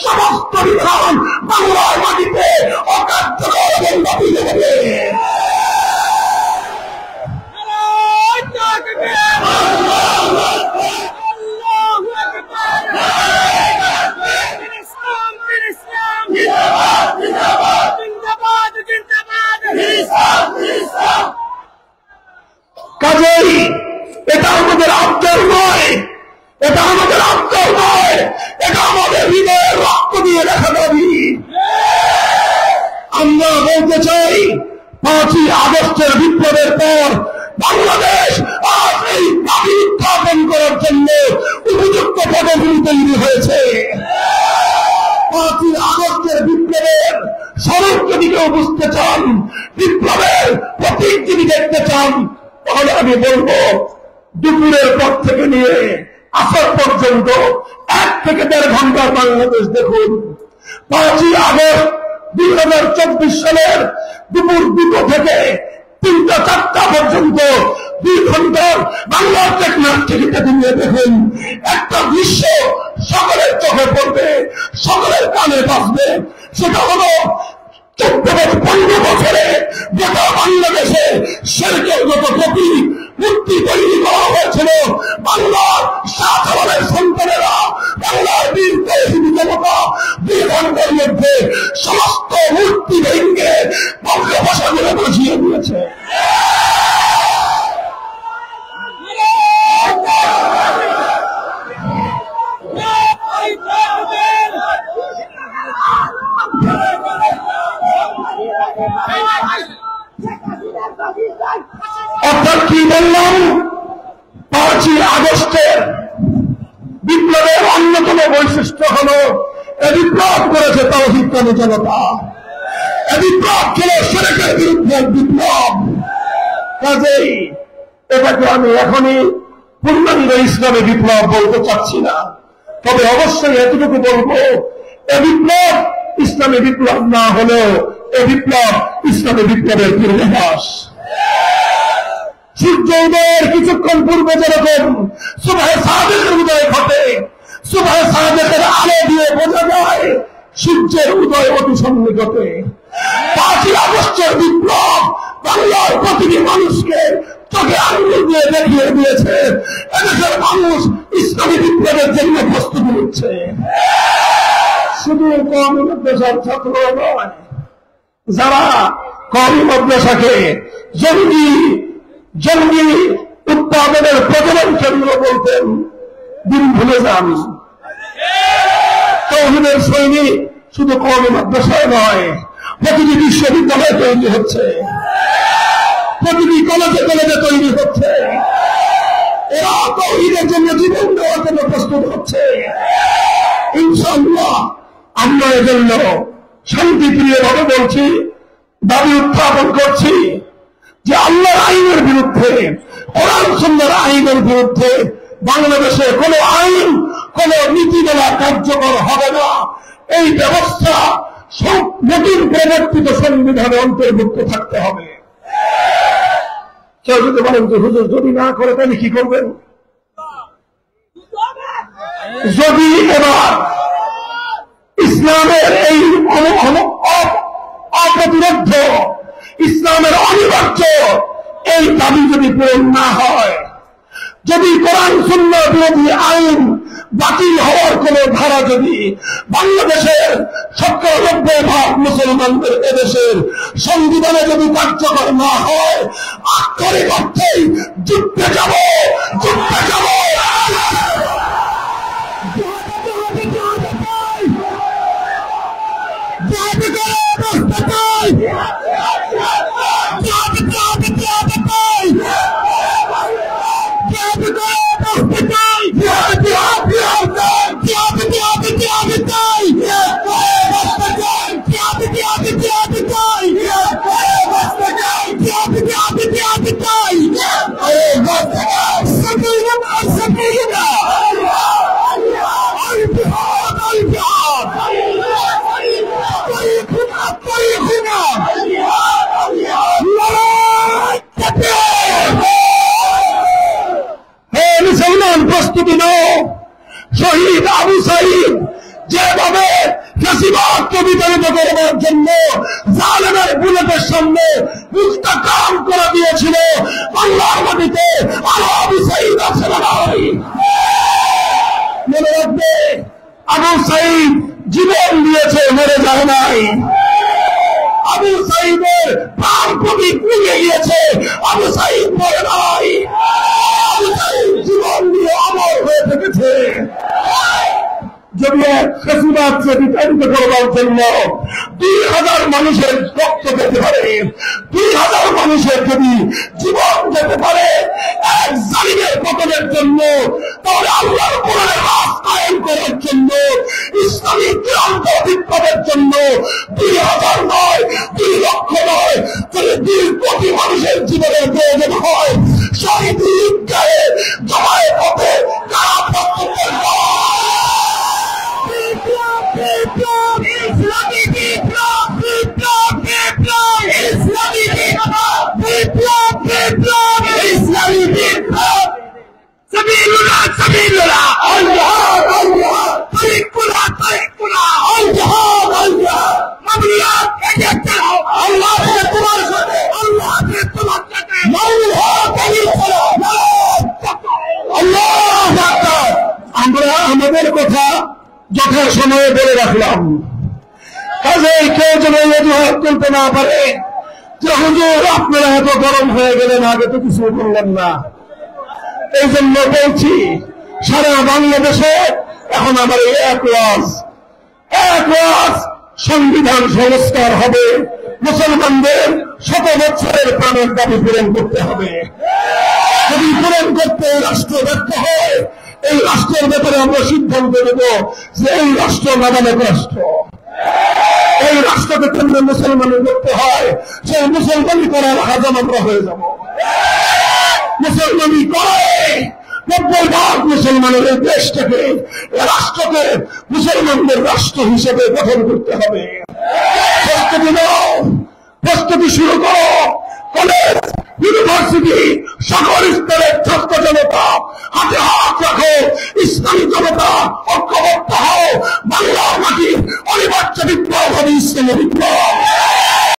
সমস্ত বিধান বাংলার মাটিতে অকার্যকর এবং বাতিল হবে। কাজেই এটা আমাদের আবদার নয়, এটা আমাদের আবদার নয়, এটা আমাদের হৃদয়ের রক্ত দিয়ে দেখা দাবি। আমরা বলতে চাই 5ই আগস্টের বিপ্লবের পর বাংলাদেশ আজ এই দাবি উত্থাপন করার জন্য উপযুক্ত পটভূমি তৈরি হয়েছে। 5ই আগস্টের বিপ্লবের স্বরূপ যদি কেউ বুঝতে চান, বিপ্লবের প্রতীক যদি দেখতে চান, তাহলে আমি বলবো দুপুরের পর থেকে নিয়ে আসর পর্যন্ত 1 থেকে 1.5 ঘন্টার বাংলাদেশ দেখুন। 5ই আগস্ট 2024 সালের দুপুর 2টা থেকে 3টা-4টা পর্যন্ত 2 ঘন্টার বাংলার টেকনাফ টিভিতে নিয়ে দেখুন। একটা দৃশ্য সকলের চোখে পড়বে, সকলের কানে বাজবে। সেটা হলো 15 বছরে গোটা বাংলাদেশে শিরকের যত প্রতীক মূর্তি তৈরি করা হয়েছিল, বাংলার সাধারণের সন্তানেরা, বাংলার বীর তৌহিদি জনতা 2 ঘন্টার মধ্যে সমস্ত মূর্তি ভেঙে বঙ্গোপসাগরে বসিয়ে দিয়েছে। অর্থাৎ কি বললাম? 5ই আগস্টের বিপ্লবের অন্যতম বৈশিষ্ট্য হল বিপ্লব করেছে তাওহীদকামী জনতা। বিপ্লব ছিল শিরকের বিরুদ্ধে বিপ্লব। কাজেই এটাকে আমি এখনই পূর্ণাঙ্গ ইসলামী বিপ্লব বলতে চাচ্ছি না, তবে অবশ্যই এতটুকু বলবো, এ বিপ্লব ইসলামী বিপ্লব না হলেও এ বিপ্লব ইসলামী বিপ্লবের পূর্বাভাস। সূর্য উদয়ের কিছুক্ষণ পূর্বে যেরকম সুবহে সাদেকের উদয় ঘটে, সুবহে সাদেকের আলো দিয়ে বোঝা যায় সূর্যের উদয় অতি সন্নিকটে। 5ই আগস্টের বিপ্লব বাংলার প্রতিটি মানুষকে চোখে আঙুল দিয়ে দেখিয়ে দিয়েছে এদেশের মানুষ ইসলামী বিপ্লবের জন্য প্রস্তুতি নিচ্ছে। শুধু কওমি মাদ্রাসার ছাত্র নয়, যারা কওমি মাদ্রাসাকে জঙ্গি উৎপাদনের প্রজনন কেন্দ্র বলতেন, দিন ভুলে যান। তাওহীদের সৈনিক শুধু কওমি মাদ্রাসায় নয়, প্রতিটি বিশ্ববিদ্যালয়ে তৈরি হচ্ছে, প্রতিটি কলেজে কলেজে তৈরি হচ্ছে। এরা তাওহীদের জন্য জীবন দেওয়ার জন্য প্রস্তুত হচ্ছে। ইনশাআল্লাহ আমরা এজন্য শান্তিপ্রিয়ভাবে বলছি, দাবি উত্থাপন করছি যে আল্লাহর আইনের বিরুদ্ধে, কোরআন সুন্নাহর আইনের বিরুদ্ধে বাংলাদেশে কোন আইন, কোন নীতিমালা কার্যকর হবে না। এই ব্যবস্থা নতুন প্রবর্তিত সংবিধানে অন্তর্ভুক্ত থাকতে হবে। কেউ যদি বলেন যে হুজুর যদি না করে তাহলে কি করবেন? যদি এবার ইসলামের এই অপ্রতিরোধ, ইসলামের অনিবার্য এই দাবি যদি পূরণ না হয়, যদি কোরআন সুন্নাহ বিরোধী আইন বাতিল হওয়ার কোন ধারা যদি বাংলাদেশের ৯০% মুসলমানদের এদেশের সংবিধানে যদি কার্যকর না হয়, আক্ষরিক অর্থেই যুদ্ধে যাব, যুদ্ধে যাব। প্রস্তুতি নাও। শহীদ আবু সাঈদ যেভাবে ফ্যাসিবাদকে বিতাড়িত করবার জন্য জালেমের বুলেটের সামনে মুস্তাকাম করে দিয়েছিল, বাংলার মাটিতে আরো আবু সাঈদ আছে না নাই? মনে রাখবে, আবু সাঈদ জীবন দিয়েছে, মরে যায় নাই। আবু সাঈদের প্রাণ প্রদীপ নিয়ে গিয়েছে, আবু সাঈদ মরে নাই। আবু সাঈদ জীবন দিয়ে অমর হয়ে থেকেছে। যদি এক ফ্যাসিবাদকে বিতাড়িত করবার জন্য ২,০০০ মানুষের রক্ত যেতে পারে, ২,০০০ মানুষের যদি জীবন যেতে পারে এক জালিমের পতনের জন্য, তাহলে আল্লাহর কোরআনের রাজ কায়েম করার জন্য, ইসলামী চূড়ান্ত বিপ্লবের জন্য ২,০০০ নয়, ২ লক্ষ নয়, যদি ২ কোটি মানুষের জীবনের প্রয়োজন হয়, শহীদ ঈদগাহে জমায়েত হতে কারা প্রস্তুত? ইসলামী বিপ্লব, বিপ্লব, বিপ্লব, ইসলামী বিপ্লব, বিপ্লব, বিপ্লব, ইসলামী বিপ্লব। সাবিলুল্লাহ, সাবিলুল্লাহ, আল জিহাদ, আল জিহাদ, তরিকুল্লাহ, তরিকুল্লাহ, আল জিহাদ, আল জিহাদ। মামলাত এগিয়ে চলো, আল্লাহ তোমার সাথে, আল্লাহ তোমার সাথে। মামলাত এগিয়ে চলো, আল্লাহু আকবার। আমরা আমাদের কথা যথাসময়ে বলে রাখলাম, কাজেই কেউ যেন অজুহাত তুলতে না পারে যে হুজুর আপনারা এত গরম হয়ে গেলেন, আগে তো কিছু বললেন না। এই জন্য বলছি, সারা বাংলাদেশে এখন আমার এক ওয়াজ সংবিধান সংস্কার হবে। মুসলমানদের ১০০ বছরের প্রাণের দাবি পূরণ করতে হবে। যদি পূরণ করতে রাষ্ট্র ব্যর্থ হয়, এই রাষ্ট্রের ব্যাপারে আমরা সিদ্ধান্ত নেব যে এই রাষ্ট্র নাবালক রাষ্ট্র। এই রাষ্ট্রকে কেন্দ্রে মুসলমানের করতে হয়, সেই মুসলমানি করার হাজাম আমরা হয়ে যাব। মুসলমানি করে 90% মুসলমানের এই দেশটাকে, রাষ্ট্রকে মুসলমানদের রাষ্ট্র হিসেবে গঠন করতে হবে। প্রস্তুতি নাও, প্রস্তুতি শুরু করো। কলেজ, ইউনিভার্সিটি, সকল স্তরের ছাত্র জনতা হাতে হাত রাখো। ইসলামী জনতা ঐক্যবদ্ধ হও। বাংলা মাটির অনিবার্য বিপ্লব হবে ইসলামী বিপ্লব।